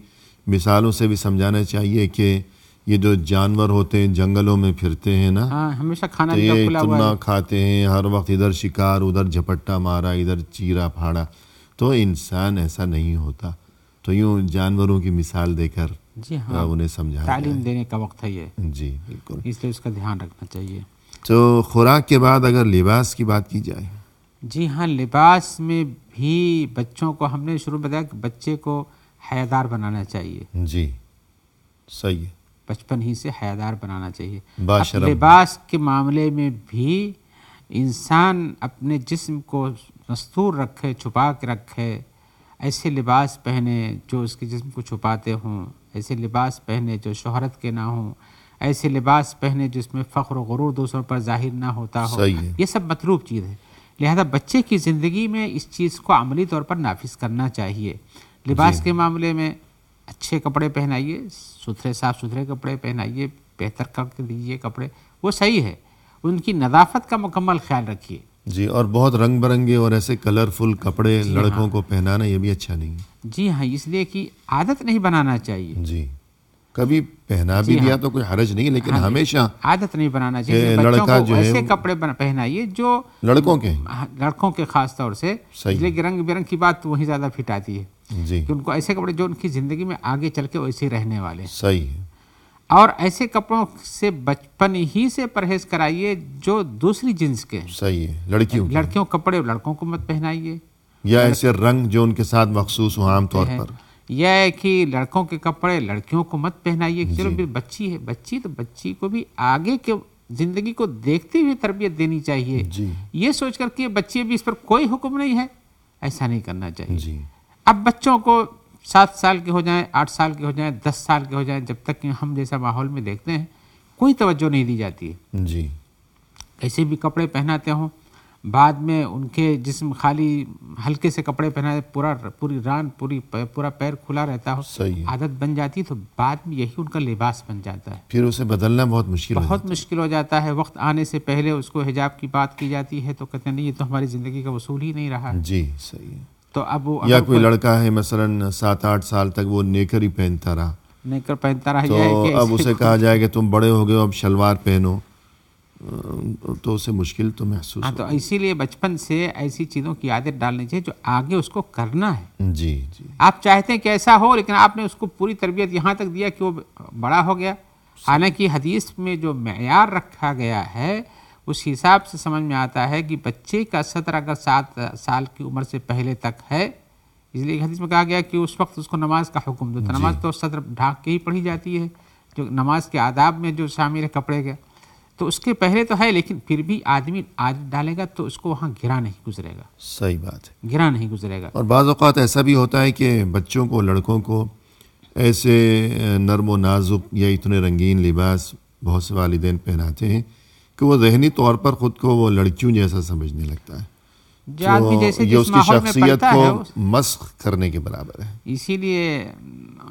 مثالوں سے بھی سمجھانا چاہیے کہ یہ جو جانور ہوتے ہیں جنگلوں میں پھرتے ہیں نا, ہمیشہ کھانا تو یہ اتنا کھاتے ہیں, ہر وقت ادھر شکار, ادھر جھپٹا مارا, ادھر چیرا پھاڑا. تو انسان ایسا نہیں ہوتا. تو یوں جانوروں کی مثال دے کر جی ہاں انہیں سمجھانا, تعلیم دینے کا وقت ہے یہ. جی بالکل, اس لیے اس کا دھیان رکھنا چاہیے. تو خوراک کے بعد اگر لباس کی بات کی جائے, جی ہاں, لباس میں بھی بچوں کو ہم نے شروع میں بتایا کہ بچے کو حیادار بنانا چاہیے. جی صحیح ہے, بچپن ہی سے حیادار بنانا چاہیے. لباس کے معاملے میں بھی انسان اپنے جسم کو مستور رکھے, چھپا کے رکھے. ایسے لباس پہنے جو اس کے جسم کو چھپاتے ہوں, ایسے لباس پہنے جو شہرت کے نہ ہوں, ایسے لباس پہنے جس میں فخر و غرور دوسروں پر ظاہر نہ ہوتا ہو. یہ سب مطلوب چیز ہے. لہذا بچے کی زندگی میں اس چیز کو عملی طور پر نافذ کرنا چاہیے. لباس کے معاملے میں اچھے کپڑے پہنائیے, صاف ستھرے کپڑے پہنائیے, بہتر کر کے دیجیے کپڑے, وہ صحیح ہے. ان کی نظافت کا مکمل خیال رکھیے. جی, اور بہت رنگ برنگے اور ایسے کلرفل کپڑے لڑکوں کو پہنانا یہ بھی اچھا نہیں ہے. جی ہاں, اس لیے کہ عادت نہیں بنانا چاہیے. جی, کبھی پہنا بھی دیا تو کوئی حرج نہیں, لیکن ہمیشہ عادت نہیں بنانا چاہیے. لڑکا جو ہے ایسے کپڑے پہنائیے جو لڑکوں کے خاص طور سے, لیکن رنگ برنگ کی بات تو وہی زیادہ فٹ آتی ہے. جی, کہ ان کو ایسے کپڑے جو ان کی زندگی میں آگے چل کے ویسے رہنے والے. صحیح ہے. اور ایسے کپڑوں سے بچپن ہی سے پرہیز کرائیے جو دوسری جنس کے ہیں. صحیح ہے. لڑکیوں کپڑے لڑکوں کو مت پہنائیے, یا ایسے رنگ جو ان کے ساتھ مخصوص ہوں عام طور پر. یہ ہے کہ لڑکوں کے کپڑے لڑکیوں کو مت پہنائیے. چلو بچی ہے, تو بچی کو بھی آگے کے زندگی کو دیکھتے ہوئے تربیت دینی چاہیے. یہ سوچ کر کہ بچی بھی اس پر کوئی حکم نہیں ہے, ایسا نہیں کرنا چاہیے. اب بچوں کو 7 سال کے ہو جائیں, 8 سال کے ہو جائیں, 10 سال کے ہو جائیں, جب تک کہ ہم جیسا ماحول میں دیکھتے ہیں کوئی توجہ نہیں دی جاتی ہے. جی, ایسے بھی کپڑے پہناتے ہوں, بعد میں ان کے جسم خالی ہلکے سے کپڑے پہنا, پوری ران پورا پیر کھلا رہتا ہو. عادت بن جاتی تو بعد میں یہی ان کا لباس بن جاتا ہے. پھر اسے بدلنا بہت مشکل ہو جاتا ہے. وقت آنے سے پہلے اس کو حجاب کی بات کی جاتی ہے تو کہتے ہیں نہیں, یہ تو ہماری زندگی کا اصول ہی نہیں رہا. جی صحیح ہے. تو اب یا کوئی لڑکا ہے مثلا 7-8 سال تک وہ نیکر ہی پہنتا رہا, تو اب اسے کہا جائے کہ تم بڑے ہو گئے اب شلوار پہنو, تو اسے مشکل تو محسوس ہاں، تو اسی لیے بچپن سے ایسی چیزوں کی عادت ڈالنی چاہیے جو آگے اس کو کرنا ہے. جی جی آپ چاہتے ہیں کہ ایسا ہو، لیکن آپ نے اس کو پوری تربیت یہاں تک دیا کہ وہ بڑا ہو گیا. حالانکہ حدیث میں جو معیار رکھا گیا ہے اس حساب سے سمجھ میں آتا ہے کہ بچے کا سطر اگر 7 سال کی عمر سے پہلے تک ہے، اس لیے حدیث میں کہا گیا کہ اس وقت اس کو نماز کا حکم دو. تو نماز تو سطر ڈھانک کے ہی پڑھی جاتی ہے، جو نماز کے آداب میں جو شامل ہے کپڑے کے. تو اس کے پہلے تو ہے، لیکن پھر بھی آدمی عادت ڈالے گا تو اس کو وہاں گرا نہیں گزرے گا. صحیح بات ہے. گرا نہیں گزرے گا. اور بعض اوقات ایسا بھی ہوتا ہے کہ بچوں کو، لڑکوں کو ایسے نرم و نازک یا اتنے رنگین لباس بہت سے والدین پہناتے ہیں کہ وہ ذہنی طور پر خود کو وہ لڑکیوں جیسا سمجھنے لگتا ہے. جو آدمی جیسے یہ جس اس کی ماحول میں شخصیت پلتا ہے کو مسخ کرنے کے برابر ہے. اسی لیے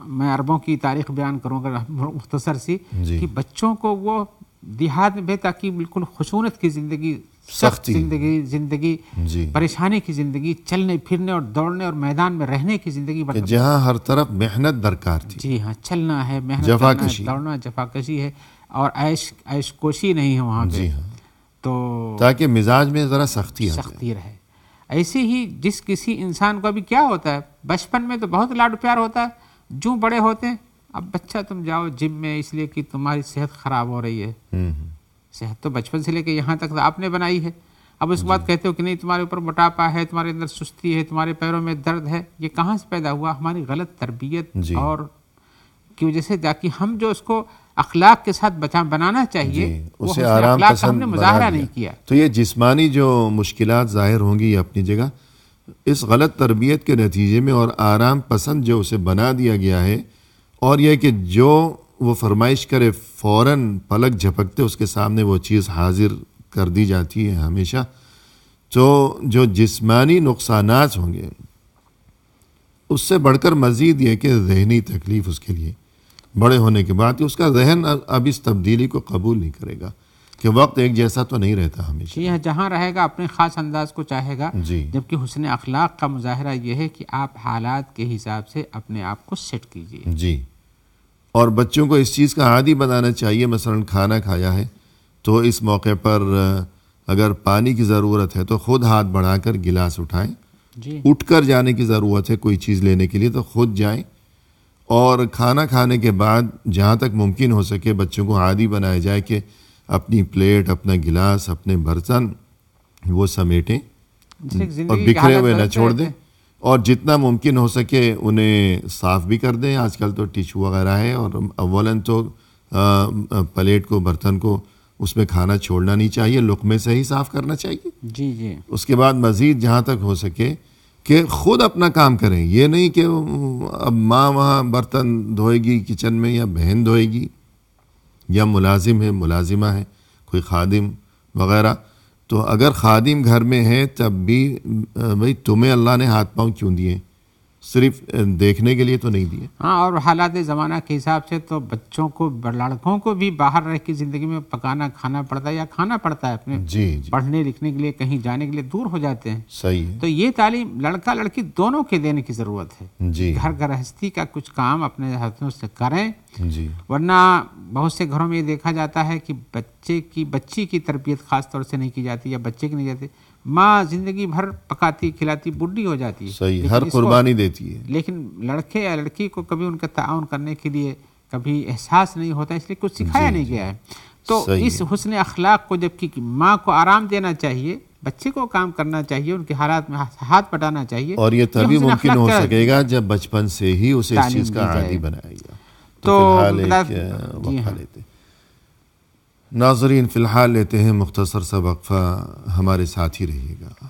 میں عربوں کی تاریخ بیان کروں گا مختصر سی، جی. کہ بچوں کو وہ دیہات میں بھی تاکہ بالکل خشونت کی زندگی، سخت زندگی جی. پریشانی کی زندگی، چلنے پھرنے اور دوڑنے اور میدان میں رہنے کی زندگی، کہ جہاں ہر طرف محنت درکار تھی. جی ہاں، چلنا ہے، محنت جفا کرنا ہے، کشی. دوڑنا، جفا کشی ہے، اور عیش کوشی نہیں ہے وہاں پہ. جی ہاں. تو تاکہ مزاج میں ذرا سختی آ جائے. سختی رہے. ایسے ہی جس کسی انسان کو ابھی کیا ہوتا ہے، بچپن میں تو بہت لاڈ پیار ہوتا ہے، جو بڑے ہوتے ہیں اب بچہ تم جاؤ جم میں اس لیے کہ تمہاری صحت خراب ہو رہی ہے. صحت تو بچپن سے لے کے یہاں تک آپ نے بنائی ہے. اب اس کے بعد کہتے ہو کہ نہیں تمہارے اوپر موٹاپا ہے، تمہارے اندر سستی ہے، تمہارے پیروں میں درد ہے. یہ کہاں سے پیدا ہوا؟ ہماری غلط تربیت اور کی وجہ سے. تاکہ ہم جو اس کو اخلاق کے ساتھ بنانا چاہیے اسے وہ آرام اخلاق کا پسند ہم نے مظاہرہ نہیں کیا. تو یہ جسمانی جو مشکلات ظاہر ہوں گی اپنی جگہ، اس غلط تربیت کے نتیجے میں، اور آرام پسند جو اسے بنا دیا گیا ہے، اور یہ کہ جو وہ فرمائش کرے فوراً پلک جھپکتے اس کے سامنے وہ چیز حاضر کر دی جاتی ہے ہمیشہ. تو جو جسمانی نقصانات ہوں گے اس سے بڑھ کر مزید یہ کہ ذہنی تکلیف اس کے لیے بڑے ہونے کے بعد اس کا ذہن اب اس تبدیلی کو قبول نہیں کرے گا کہ وقت ایک جیسا تو نہیں رہتا ہمیشہ. جی ہاں، جہاں رہے گا اپنے خاص انداز کو چاہے گا. جی. جبکہ حسن اخلاق کا مظاہرہ یہ ہے کہ آپ حالات کے حساب سے اپنے آپ کو سیٹ کیجیے. جی. اور بچوں کو اس چیز کا عادی بنانا چاہیے. مثلا کھانا کھایا ہے تو اس موقع پر اگر پانی کی ضرورت ہے تو خود ہاتھ بڑھا کر گلاس اٹھائیں. جی. اٹھ کر جانے کی ضرورت ہے کوئی چیز لینے کے لیے تو خود جائیں. اور کھانا کھانے کے بعد جہاں تک ممکن ہو سکے بچوں کو عادی بنایا جائے کہ اپنی پلیٹ، اپنا گلاس، اپنے برتن وہ سمیٹیں اور بکھرے ہوئے نہ چھوڑ دیں. اور جتنا ممکن ہو سکے انہیں صاف بھی کر دیں. آج کل تو ٹیشو وغیرہ ہے. اور اولاً تو پلیٹ کو، برتن کو اس میں کھانا چھوڑنا نہیں چاہیے، لقمے سے ہی صاف کرنا چاہیے. جی جی. اس کے بعد مزید جہاں تک ہو سکے کہ خود اپنا کام کریں. یہ نہیں کہ اب ماں وہاں برتن دھوئے گی کچن میں، یا بہن دھوئے گی، یا ملازم ہے، ملازمہ ہے، کوئی خادم وغیرہ. تو اگر خادم گھر میں ہے تب بھی بھئی تمہیں اللہ نے ہاتھ پاؤں کیوں دیے؟ صرف دیکھنے کے لیے تو نہیں دیے. ہاں، اور حالات زمانہ کے حساب سے تو بچوں کو، لڑکوں کو بھی باہر رہ کے زندگی میں پکانا کھانا پڑتا ہے یا کھانا پڑتا ہے اپنے. جی. پڑھنے لکھنے کے لیے، کہیں جانے کے لیے دور ہو جاتے ہیں. صحیح ہے. تو یہ تعلیم لڑکا لڑکی دونوں کے دینے کی ضرورت ہے. جی. گھر گرہستی کا کچھ کام اپنے ہاتھوں سے کریں. جی. ورنہ بہت سے گھروں میں یہ دیکھا جاتا ہے کہ بچی کی تربیت خاص طور سے نہیں کی جاتی یا بچے کی نہیں جاتی. ماں زندگی بھر پکاتی کھلاتی بڈھی ہو جاتی ہے. صحیح، ہر قربانی دیتی ہے. لیکن لڑکے یا لڑکی کو کبھی ان کا تعاون کرنے کے لیے کبھی احساس نہیں ہوتا، اس لیے کچھ سکھایا نہیں گیا ہے. تو اس حسن اخلاق کو، جبکہ ماں کو آرام دینا چاہیے، بچے کو کام کرنا چاہیے، ان کے حالات میں ہاتھ بٹانا چاہیے. اور یہ تبھی ممکن ہو سکے گا جب بچپن سے ہی اسے اس چیز کا عادی بنایا گیا. تو فی الحال ایک وقفہ لیتے ہیں. ناظرین، فی الحال لیتے ہیں مختصر سا وقفہ. ہمارے ساتھ ہی رہیے گا.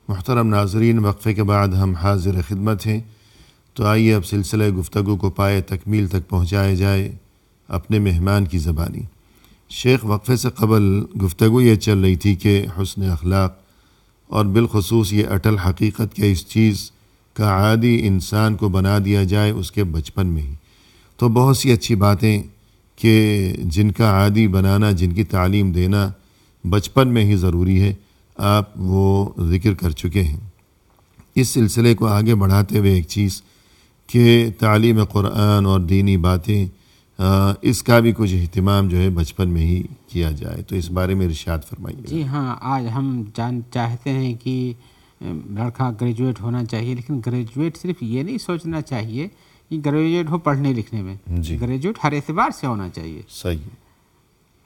محترم ناظرین، وقفے کے بعد ہم حاضر خدمت ہیں. تو آئیے اب سلسلہ گفتگو کو پائے تکمیل تک پہنچایا جائے اپنے مہمان کی زبانی. شیخ، وقفے سے قبل گفتگو یہ چل رہی تھی کہ حسن اخلاق اور بالخصوص یہ اٹل حقیقت کہ اس چیز کا عادی انسان کو بنا دیا جائے اس کے بچپن میں ہی. تو بہت سی اچھی باتیں کہ جن کا عادی بنانا، جن کی تعلیم دینا بچپن میں ہی ضروری ہے. آپ وہ ذکر کر چکے ہیں۔ اس سلسلے کو آگے بڑھاتے ہوئے ایک چیز کہ تعلیم قرآن اور دینی باتیں اس کا بھی کچھ اہتمام جو ہے بچپن میں ہی کیا جائے، تو اس بارے میں ارشاد فرمائیے۔ جی ہاں، آج ہم چاہتے ہیں کہ لڑکا گریجویٹ ہونا چاہیے، لیکن گریجویٹ صرف یہ نہیں سوچنا چاہیے کہ گریجویٹ ہو پڑھنے لکھنے میں، گریجویٹ ہر اعتبار سے ہونا چاہیے۔ صحیح ہے۔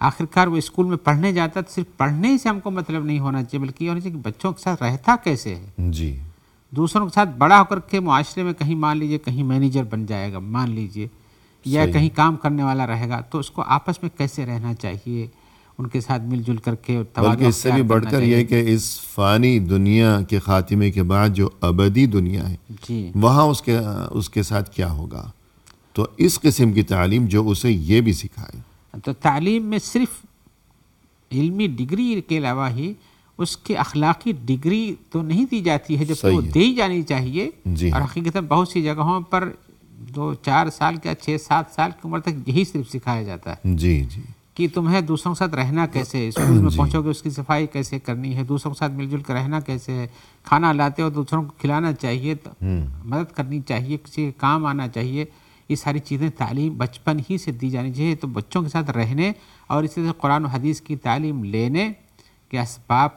آخرکار وہ اسکول میں پڑھنے جاتا تو صرف پڑھنے سے ہم کو مطلب نہیں ہونا چاہیے، بلکہ یہ ہونا چاہیے کہ بچوں کے ساتھ رہتا کیسے ہے، جی، دوسروں کے ساتھ بڑا ہو کر کے معاشرے میں کہیں مان لیجئے کہیں مینیجر بن جائے گا مان لیجئے، یا کہیں کام کرنے والا رہے گا، تو اس کو آپس میں کیسے رہنا چاہیے، ان کے ساتھ مل جل کر کے بلکہ اس سے بھی بڑھ کر یہ کہ اس فانی دنیا کے خاتمے کے بعد جو ابدی دنیا ہے جی وہاں اس کے ساتھ کیا ہوگا، تو اس قسم کی تعلیم جو اسے یہ بھی سکھائے۔ تو تعلیم میں صرف علمی ڈگری کے علاوہ ہی اس کے اخلاقی ڈگری تو نہیں دی جاتی ہے، جبکہ وہ دی جانی چاہیے، اور حقیقتاً بہت سی جگہوں پر 2-4 سال کا 6-7 سال کی عمر تک یہی صرف سکھایا جاتا ہے جی جی، کہ تمہیں دوسروں کے ساتھ رہنا کیسے ہے، اسکول میں پہنچو گے اس کی صفائی کیسے کرنی ہے، دوسروں کے ساتھ مل جل کر رہنا کیسے ہے، کھانا لاتے ہو دوسروں کو کھلانا چاہیے، مدد کرنی چاہیے، کسی کے کام آنا چاہیے، یہ ساری چیزیں تعلیم بچپن ہی سے دی جانی چاہیے۔ تو بچوں کے ساتھ رہنے اور اسی طرح قرآن و حدیث کی تعلیم لینے کے اسباب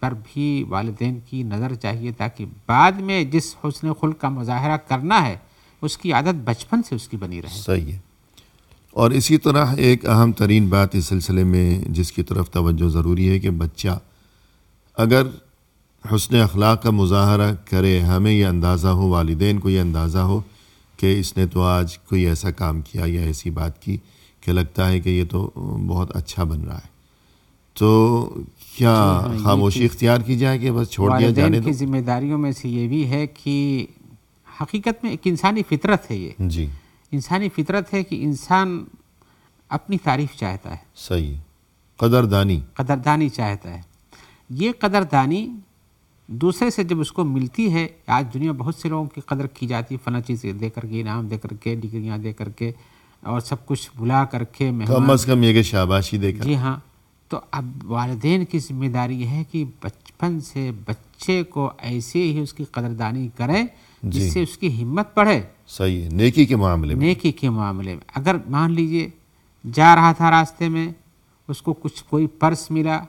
پر بھی والدین کی نظر چاہیے، تاکہ بعد میں جس حسن خلق کا مظاہرہ کرنا ہے اس کی عادت بچپن سے اس کی بنی رہے۔ صحیح ہے۔ اور اسی طرح ایک اہم ترین بات اس سلسلے میں جس کی طرف توجہ ضروری ہے کہ بچہ اگر حسن اخلاق کا مظاہرہ کرے، ہمیں یہ اندازہ ہو، والدین کو یہ اندازہ ہو کہ اس نے تو آج کوئی ایسا کام کیا یا ایسی بات کی کہ لگتا ہے کہ یہ تو بہت اچھا بن رہا ہے، تو کیا خاموشی اختیار کی جائے کہ بس چھوڑ دیا جانے والدین دو؟ کی ذمہ داریوں میں سے یہ بھی ہے کہ حقیقت میں ایک انسانی فطرت ہے، یہ جی، انسانی فطرت ہے کہ انسان اپنی تعریف چاہتا ہے، صحیح، قدردانی چاہتا ہے۔ یہ قدردانی دوسرے سے جب اس کو ملتی ہے، آج دنیا میں بہت سے لوگوں کی قدر کی جاتی ہے، فلاں چیز دے کر کے، انعام دے کر کے، ڈگریاں دے کر کے، اور سب کچھ بلا کر کے، کم از کم یہ کہ شاباشی دے کر۔ جی ہاں، تو اب والدین کی ذمہ داری ہے کہ بچپن سے بچے کو ایسے ہی اس کی قدردانی کریں جس سے اس کی ہمت بڑھے۔ صحیح ہے، نیکی کے معاملے میں، نیکی کے معاملے میں اگر مان لیجئے جا رہا تھا راستے میں، اس کو کوئی پرس ملا،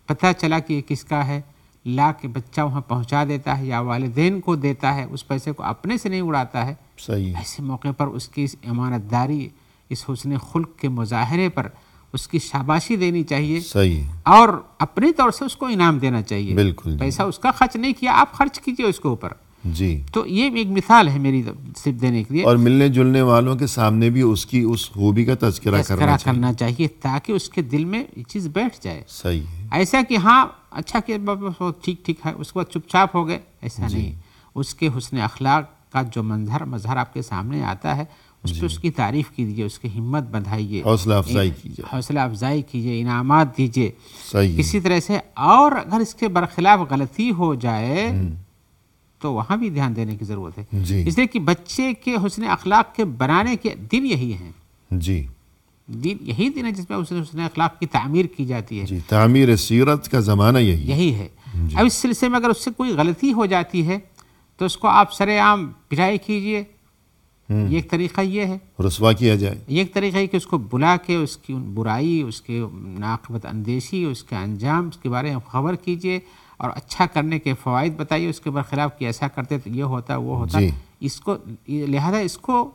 پتہ چلا کہ یہ کس کا ہے، لا کے بچہ وہاں پہنچا دیتا ہے یا والدین کو دیتا ہے، اس پیسے کو اپنے سے نہیں اڑاتا ہے، صحیح، ایسے موقع پر اس کی اس امانت داری، اس حسن خلق کے مظاہرے پر اس کی شاباشی دینی چاہیے، صحیح، اور اپنی طور سے اس کو انعام دینا چاہیے۔ بالکل، پیسہ اس کا خرچ نہیں کیا، آپ خرچ کیجئے اس کے اوپر۔ جی، تو یہ ایک مثال ہے میری صرف دینے کے لیے، اور ملنے جلنے والوں کے سامنے بھی اس کی اس خوبی کا تذکرہ کرنا چاہیے تاکہ اس کے دل میں یہ چیز بیٹھ جائے۔ صحیح ہے، ایسا کہ ہاں اچھا کہ ٹھیک ٹھیک ہے، اس کے بعد چپ چاپ ہو گئے، ایسا نہیں۔ اس کے حسن اخلاق کا جو مظہر آپ کے سامنے آتا ہے، اس پہ اس کی تعریف کیجیے، اس کی ہمت بندھائیے، حوصلہ افزائی کیجیے، حوصلہ افزائی کیجیے، انعامات دیجیے صحیح، کسی طرح سے۔ اور اگر اس کے برخلاف غلطی ہو جائے تو وہاں بھی دھیان دینے کی ضرورت ہے، اس لیے کہ بچے کے حسن اخلاق کے بنانے کے دن یہی ہیں، جی، دن یہی دن ہے جس میں حسن اخلاق کی تعمیر کی جاتی ہے، جی، تعمیر سیرت کا زمانہ یہی ہے۔ اب اس سلسلے میں اگر اس سے کوئی غلطی ہو جاتی ہے تو اس کو آپ سر عام پٹائی کیجئے، یہ ایک طریقہ یہ ہے، رسوا کیا جائے، یہ ایک طریقہ ہے کہ اس کو بلا کے اس کی برائی، اس کے ناقابت اندیشی، اس کے انجام، اس کے بارے میں خبر کیجئے اور اچھا کرنے کے فوائد بتائیے، اس کے برخلاف کہ ایسا کرتے تو یہ ہوتا وہ ہوتا۔ اس کو لہذا اس کو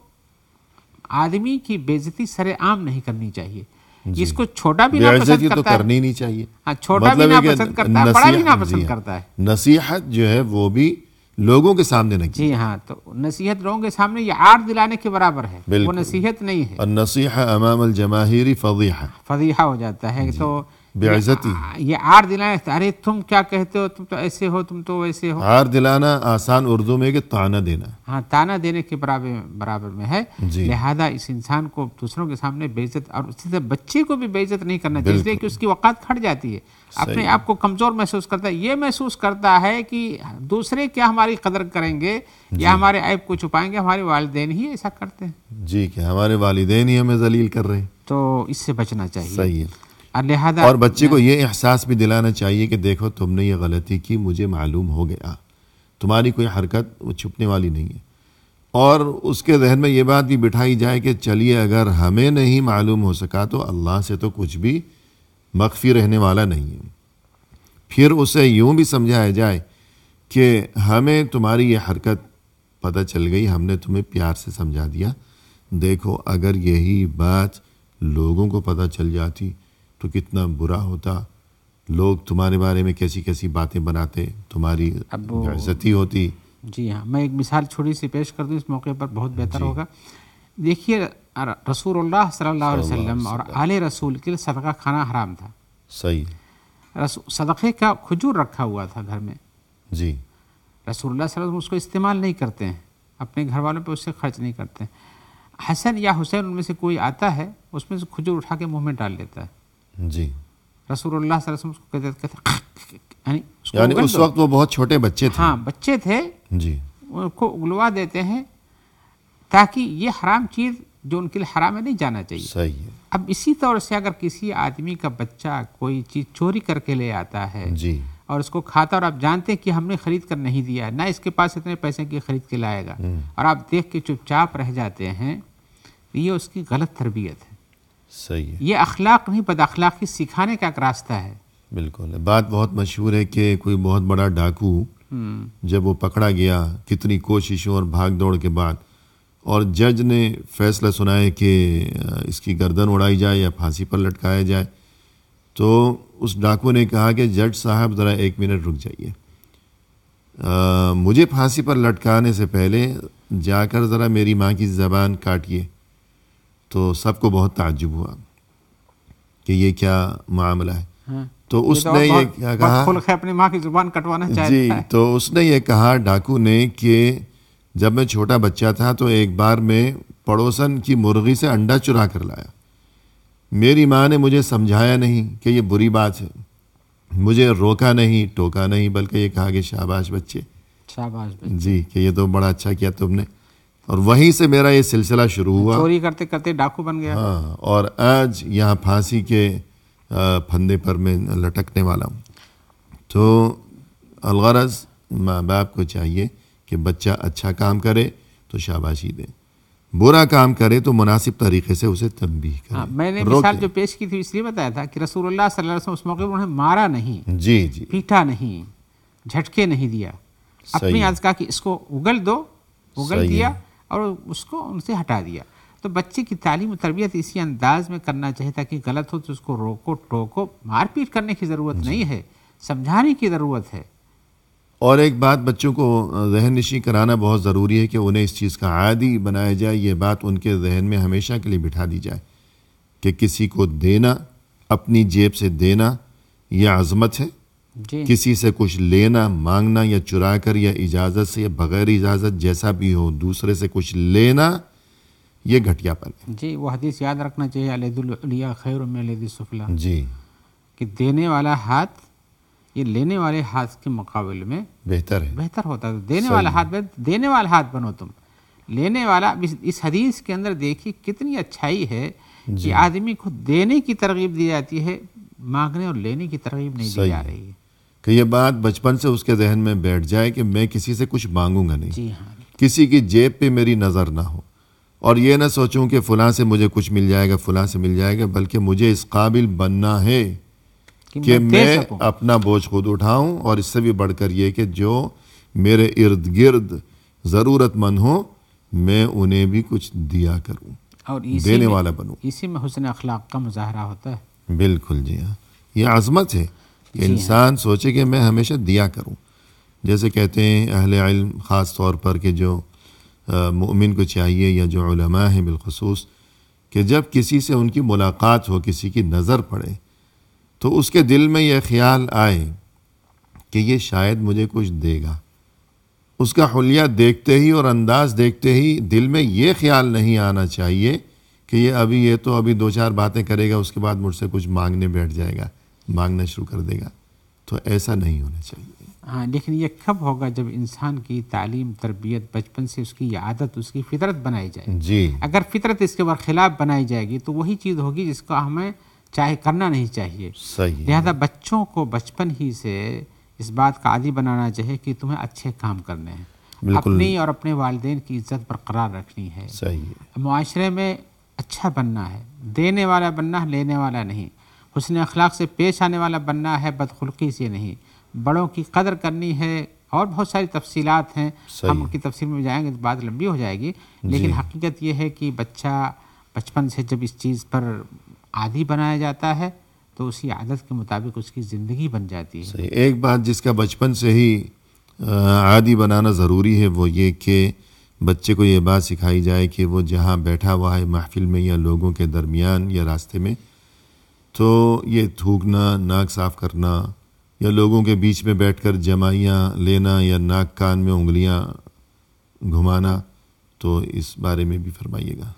آدمی کی بے عزتی سر عام نہیں کرنی چاہیے، اس کو چھوٹا بھی ناپسند کرتا ہے، کرنی نہیں چاہیے، چھوٹا بھی ناپسند کرتا ہے، بڑا بھی ناپسند کرتا ہے۔ نصیحت جو ہے وہ بھی لوگوں کے سامنے نہیں، جی ہاں، تو نصیحت لوگوں کے سامنے یہ آڑ دلانے کے برابر ہے، وہ نصیحت نہیں ہے، النصیحہ امام الجماہیر فضیحہ ہو جاتا ہے۔ تو بے عزتی، یہ آڑ دلانا، ارے تم کیا کہتے ہو، تم تو ایسے ہو، تم تو ویسے ہو، آڑ دلانا آسان اردو میں کہ تانا دینا، ہاں تانا دینے کے برابر میں ہے۔ لہذا اس انسان کو دوسروں کے سامنے بے عزت، اور اسی طرح بچے کو بھی بے عزت نہیں کرنا چاہیے، اس لیے کہ اس کی وقات کھٹ جاتی ہے، اپنے آپ کو کمزور محسوس کرتا ہے، یہ محسوس کرتا ہے کہ دوسرے کیا ہماری قدر کریں گے یا ہمارے عیب کو چھپائیں گے، ہمارے والدین ہی ایسا کرتے ہیں، جی، کہ ہمارے والدین ہی ہمیں ذلیل کر رہے ہیں، تو اس سے بچنا چاہیے۔ صحیح ہے۔ لہذا اور بچے کو یہ احساس بھی دلانا چاہیے کہ دیکھو تم نے یہ غلطی کی، مجھے معلوم ہو گیا، تمہاری کوئی حرکت وہ چھپنے والی نہیں ہے. اور اس کے ذہن میں یہ بات بھی بٹھائی جائے کہ چلیے اگر ہمیں نہیں معلوم ہو سکا تو اللہ سے تو کچھ بھی مخفی رہنے والا نہیں ہے. پھر اسے یوں بھی سمجھایا جائے کہ ہمیں تمہاری یہ حرکت پتہ چل گئی، ہم نے تمہیں پیار سے سمجھا دیا، دیکھو اگر یہی بات لوگوں کو پتہ چل جاتی تو کتنا برا ہوتا، لوگ تمہارے بارے میں کیسی کیسی باتیں بناتے، تمہاری عزتی ہوتی. جی ہاں، میں ایک مثال چھوٹی سی پیش کر دوں اس موقع پر، بہت بہتر ہوگا. دیکھیے رسول اللہ صلی اللہ علیہ وسلم اور آل رسول کے لیے صدقہ کھانا حرام تھا. صحیح. صدقے کا کھجور رکھا ہوا تھا گھر میں. جی. رسول اللہ صلی اللہ علیہ وسلم اس کو استعمال نہیں کرتے ہیں، اپنے گھر والوں پہ اس سے خرچ نہیں کرتے ہیں. حسن یا حسین ان میں سے کوئی آتا ہے، اس میں سے کھجور اٹھا کے منہ میں ڈال لیتا ہے. جی. رسول اللہ صلی اللہ علیہ وسلم اس کو کہتے یعنی اس وقت وہ بہت چھوٹے بچے تھے. ہاں بچے تھے. جی. ان کو اگلوا دیتے ہیں تاکہ یہ حرام چیز جو ان کے لیے حرام ہے نہیں جانا چاہیے. صحیح ہے. اب اسی طور سے اگر کسی آدمی کا بچہ کوئی چیز چوری کر کے لے آتا ہے جی. اور اس کو کھاتا، اور آپ جانتے ہیں کہ ہم نے خرید کر نہیں دیا ہے، نہ اس کے پاس اتنے پیسے کی خرید کے لائے گا، اور آپ دیکھ کے چپ چاپ رہ جاتے ہیں، یہ اس کی غلط تربیت ہے. صحیح ہے. یہ اخلاق نہیں، بد اخلاقی سکھانے کا ایک راستہ ہے. بالکل. بات بہت مشہور ہے کہ کوئی بہت بڑا ڈاکو جب وہ پکڑا گیا کتنی کوششوں اور بھاگ دوڑ کے بعد، اور جج نے فیصلہ سنایا کہ اس کی گردن اڑائی جائے یا پھانسی پر لٹکایا جائے، تو اس ڈاکو نے کہا کہ جج صاحب ذرا 1 منٹ رک جائیے، مجھے پھانسی پر لٹکانے سے پہلے جا کر ذرا میری ماں کی زبان کاٹیے. تو سب کو بہت تعجب ہوا کہ یہ کیا معاملہ ہے. تو اس نے یہ کیا کہا، اپنی ماں کی زبان کٹوانا چاہتا جی، ہے. تو اس نے یہ کہا ڈاکو نے کہ جب میں چھوٹا بچہ تھا تو ایک بار میں پڑوسن کی مرغی سے انڈا چرا کر لایا، میری ماں نے مجھے سمجھایا نہیں کہ یہ بری بات ہے، مجھے روکا نہیں ٹوکا نہیں، بلکہ یہ کہا کہ شاباش بچے، شاباش بچے، جی، کہ یہ تو بڑا اچھا کیا تم نے. اور وہیں سے میرا یہ سلسلہ شروع ہوا، چوری کرتے کرتے ڈاکو بن گیا. ہاں، اور آج یہاں پھانسی کے پھندے پر میں لٹکنے والا ہوں. تو الغرض ماں باپ کو چاہیے کہ بچہ اچھا کام کرے تو شاباشی دے، برا کام کرے تو مناسب طریقے سے اسے تنبیہ کرے. میں نے مثال جو پیش کی تھی اس لیے بتایا تھا کہ رسول اللہ صلی اللہ علیہ وسلم اس موقع پر انہیں مارا نہیں، جی جی، پیٹا نہیں، جھٹکے نہیں دیا، اپنی آج کہا کہ اس کو اگل دو، اگل دیا اور اس کو ان سے ہٹا دیا. تو بچے کی تعلیم و تربیت اسی انداز میں کرنا چاہیے تاکہ غلط ہو تو اس کو روکو ٹوکو، مار پیٹ کرنے کی ضرورت نہیں ہے، سمجھانے کی ضرورت ہے. اور ایک بات بچوں کو ذہن نشین کرانا بہت ضروری ہے کہ انہیں اس چیز کا عادی بنایا جائے. یہ بات ان کے ذہن میں ہمیشہ کے لیے بٹھا دی جائے کہ کسی کو دینا، اپنی جیب سے دینا، یہ عظمت ہے. جی. کسی سے کچھ لینا، مانگنا یا چرا کر یا اجازت سے یا بغیر اجازت جیسا بھی ہو دوسرے سے کچھ لینا، یہ گھٹیا پن ہے. جی، وہ حدیث یاد رکھنا چاہیے، الید العلیٰ خیر من الید السفلیٰ، جی، کہ دینے والا ہاتھ یہ لینے والے ہاتھ کے مقابلے میں بہتر ہے، بہتر ہوتا ہے. دینے والا ہاتھ، دینے والا ہاتھ بنو تم، لینے والا. اس حدیث کے اندر دیکھیے کتنی اچھائی ہے کہ آدمی کو دینے کی ترغیب دی جاتی ہے، مانگنے اور لینے کی ترغیب نہیں دی جا رہی ہے. کہ یہ بات بچپن سے اس کے ذہن میں بیٹھ جائے کہ میں کسی سے کچھ مانگوں گا نہیں. جی ہاں. کسی کی جیب پہ میری نظر نہ ہو، اور یہ نہ سوچوں کہ فلاں سے مجھے کچھ مل جائے گا، فلاں سے مل جائے گا، بلکہ مجھے اس قابل بننا ہے کہ میں اپنا بوجھ خود اٹھاؤں. اور اس سے بھی بڑھ کر یہ کہ جو میرے ارد گرد ضرورت مند ہوں میں انہیں بھی کچھ دیا کروں اور دینے والا بنوں. اسی میں حسن اخلاق کا مظاہرہ ہوتا ہے. بالکل. جی ہاں، یہ عظمت ہے کہ انسان سوچے کہ میں ہمیشہ دیا کروں. جیسے کہتے ہیں اہل علم خاص طور پر کہ جو مؤمن کو چاہیے یا جو علماء ہیں بالخصوص کہ جب کسی سے ان کی ملاقات ہو، کسی کی نظر پڑے تو اس کے دل میں یہ خیال آئے کہ یہ شاید مجھے کچھ دے گا. اس کا حلیہ دیکھتے ہی اور انداز دیکھتے ہی دل میں یہ خیال نہیں آنا چاہیے کہ یہ تو ابھی 2-4 باتیں کرے گا، اس کے بعد مجھ سے کچھ مانگنے بیٹھ جائے گا، مانگنا شروع کر دے گا. تو ایسا نہیں ہونا چاہیے. ہاں، لیکن یہ کب ہوگا؟ جب انسان کی تعلیم تربیت بچپن سے اس کی عادت، اس کی فطرت بنائی جائے. جی. اگر فطرت اس کے برخلاف بنائی جائے گی تو وہی چیز ہوگی جس کو ہمیں چاہے کرنا نہیں چاہیے. صحیح. لہذا بچوں کو بچپن ہی سے اس بات کا عادی بنانا چاہیے کہ تمہیں اچھے کام کرنے ہیں, اپنی اور اپنے والدین کی عزت برقرار رکھنی ہے. صحیح ہے. معاشرے میں اچھا بننا ہے, دینے والا بننا ہے, لینے والا نہیں. حسن اخلاق سے پیش آنے والا بننا ہے, بدخلقی سے نہیں. بڑوں کی قدر کرنی ہے, اور بہت ساری تفصیلات ہیں, ہم کی تفصیل میں جائیں گے تو بات لمبی ہو جائے گی. لیکن حقیقت یہ ہے کہ بچہ بچپن سے جب اس چیز پر عادی بنایا جاتا ہے تو اسی عادت کے مطابق اس کی زندگی بن جاتی ہے. صحیح. ایک بات جس کا بچپن سے ہی عادی بنانا ضروری ہے وہ یہ کہ بچے کو یہ بات سکھائی جائے کہ وہ جہاں بیٹھا ہوا ہے محفل میں یا لوگوں کے درمیان یا راستے میں, تو یہ تھوکنا, ناک صاف کرنا یا لوگوں کے بیچ میں بیٹھ کر جمائیاں لینا یا ناک کان میں انگلیاں گھمانا, تو اس بارے میں بھی فرمائیے گا.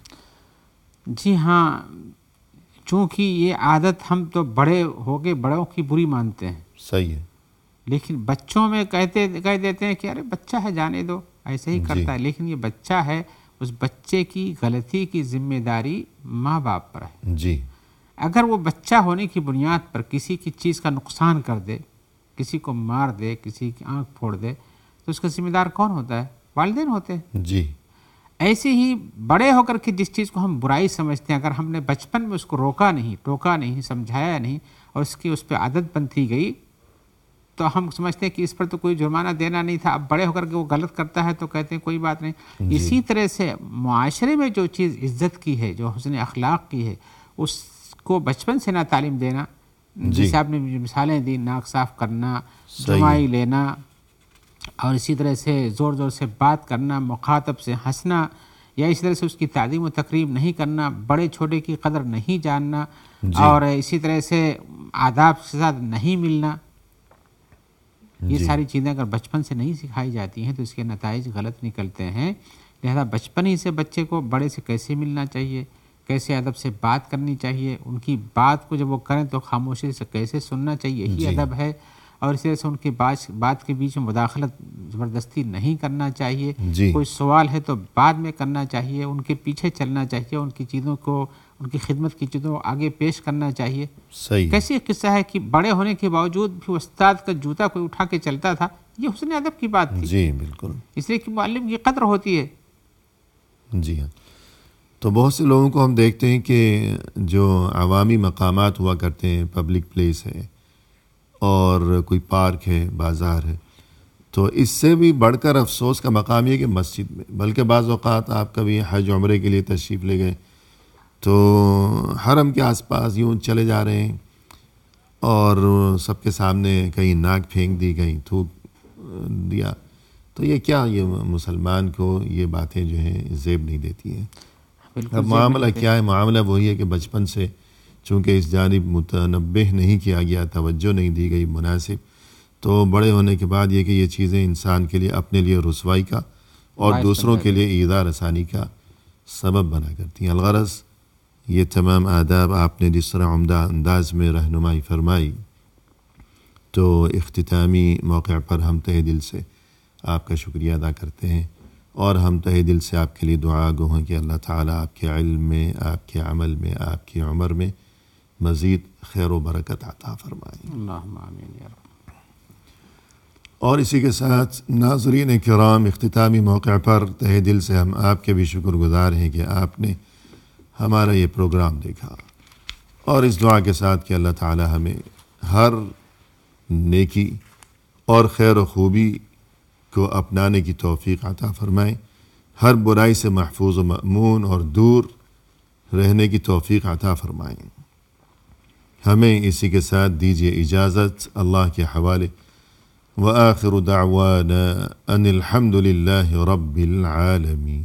جی ہاں, چونکہ یہ عادت ہم تو بڑے ہو کے بڑوں کی بری مانتے ہیں. صحیح ہے. لیکن بچوں میں کہہ دیتے ہیں کہ ارے بچہ ہے جانے دو, ایسے ہی کرتا ہے. لیکن یہ بچہ ہے, اس بچے کی غلطی کی ذمہ داری ماں باپ پر ہے. جی. اگر وہ بچہ ہونے کی بنیاد پر کسی کی چیز کا نقصان کر دے, کسی کو مار دے, کسی کی آنکھ پھوڑ دے, تو اس کا ذمہ دار کون ہوتا ہے؟ والدین ہوتے ہیں. جی. ایسے ہی بڑے ہو کر کے جس چیز کو ہم برائی سمجھتے ہیں, اگر ہم نے بچپن میں اس کو روکا نہیں, ٹوکا نہیں, سمجھایا نہیں, اور اس پہ عادت بنتی گئی, تو ہم سمجھتے ہیں کہ اس پر تو کوئی جرمانہ دینا نہیں تھا. اب بڑے ہو کر کے وہ غلط کرتا ہے تو کہتے ہیں کوئی بات نہیں. اسی طرح سے معاشرے میں جو چیز عزت کی ہے, جو حسن اخلاق کی ہے, اس کو بچپن سے نہ تعلیم دینا. جیسے آپ نے مثالیں دی, ناک صاف کرنا, جمائی لینا, اور اسی طرح سے زور زور سے بات کرنا, مخاطب سے ہنسنا, یا اس طرح سے اس کی تعظیم و تکریم نہیں کرنا, بڑے چھوٹے کی قدر نہیں جاننا, اور اسی طرح سے آداب کے ساتھ نہیں ملنا. یہ ساری چیزیں اگر بچپن سے نہیں سکھائی جاتی ہیں تو اس کے نتائج غلط نکلتے ہیں. لہذا بچپن ہی سے بچے کو بڑے سے کیسے ملنا چاہیے, کیسے ادب سے بات کرنی چاہیے, ان کی بات کو جب وہ کریں تو خاموشی سے کیسے سننا چاہیے, یہی ادب ہے. اور اسی طرح سے ان کی بات کے بیچ میں مداخلت زبردستی نہیں کرنا چاہیے. کوئی سوال ہے تو بعد میں کرنا چاہیے, ان کے پیچھے چلنا چاہیے, ان کی چیزوں کو, ان کی خدمت کی چیزوں کو آگے پیش کرنا چاہیے. صحیح. کیسی قصہ ہے کہ بڑے ہونے کے باوجود بھی استاد کا جوتا کوئی اٹھا کے چلتا تھا, یہ حسن ادب کی بات تھی. جی بالکل. اس لیے کہ معلم کی قدر ہوتی ہے. جی ہاں. تو بہت سے لوگوں کو ہم دیکھتے ہیں کہ جو عوامی مقامات ہوا کرتے ہیں, پبلک پلیس ہے اور کوئی پارک ہے, بازار ہے, تو اس سے بھی بڑھ کر افسوس کا مقام یہ کہ مسجد میں, بلکہ بعض اوقات آپ کبھی حج عمرے کے لیے تشریف لے گئے تو حرم کے آس پاس یوں چلے جا رہے ہیں اور سب کے سامنے کہیں ناک پھینک دی, کہیں تھوک دیا, تو یہ کیا, یہ مسلمان کو یہ باتیں جو ہیں زیب نہیں دیتی ہیں. اب معاملہ کیا ہے؟ معاملہ وہی ہے کہ بچپن سے چونکہ اس جانب متنبہ نہیں کیا گیا, توجہ نہیں دی گئی مناسب, تو بڑے ہونے کے بعد یہ کہ یہ چیزیں انسان کے لیے اپنے لیے رسوائی کا اور دوسروں کے لیے ایذا رسانی کا سبب بنا کرتی ہیں. الغرض یہ تمام آداب آپ نے جس طرح عمدہ انداز میں رہنمائی فرمائی, تو اختتامی موقع پر ہم تہ دل سے آپ کا شکریہ ادا کرتے ہیں, اور ہم تہ دل سے آپ کے لیے دعا گو ہیں کہ اللہ تعالیٰ آپ کے علم میں, آپ کے عمل میں, آپ کی عمر میں مزید خیر و برکت عطا فرمائیں. اللہم آمین یا رب. اور اسی کے ساتھ ناظرین کرام, اختتامی موقع پر تہ دل سے ہم آپ کے بھی شکر گزار ہیں کہ آپ نے ہمارا یہ پروگرام دیکھا, اور اس دعا کے ساتھ کہ اللہ تعالیٰ ہمیں ہر نیکی اور خیر و خوبی کو اپنانے کی توفیق عطا فرمائیں, ہر برائی سے محفوظ و مأمون اور دور رہنے کی توفیق عطا فرمائیں. ہمیں اسی کے ساتھ دیجیے اجازت اللہ کے حوالے. وآخر دعوانا ان الحمد للہ رب العالمین.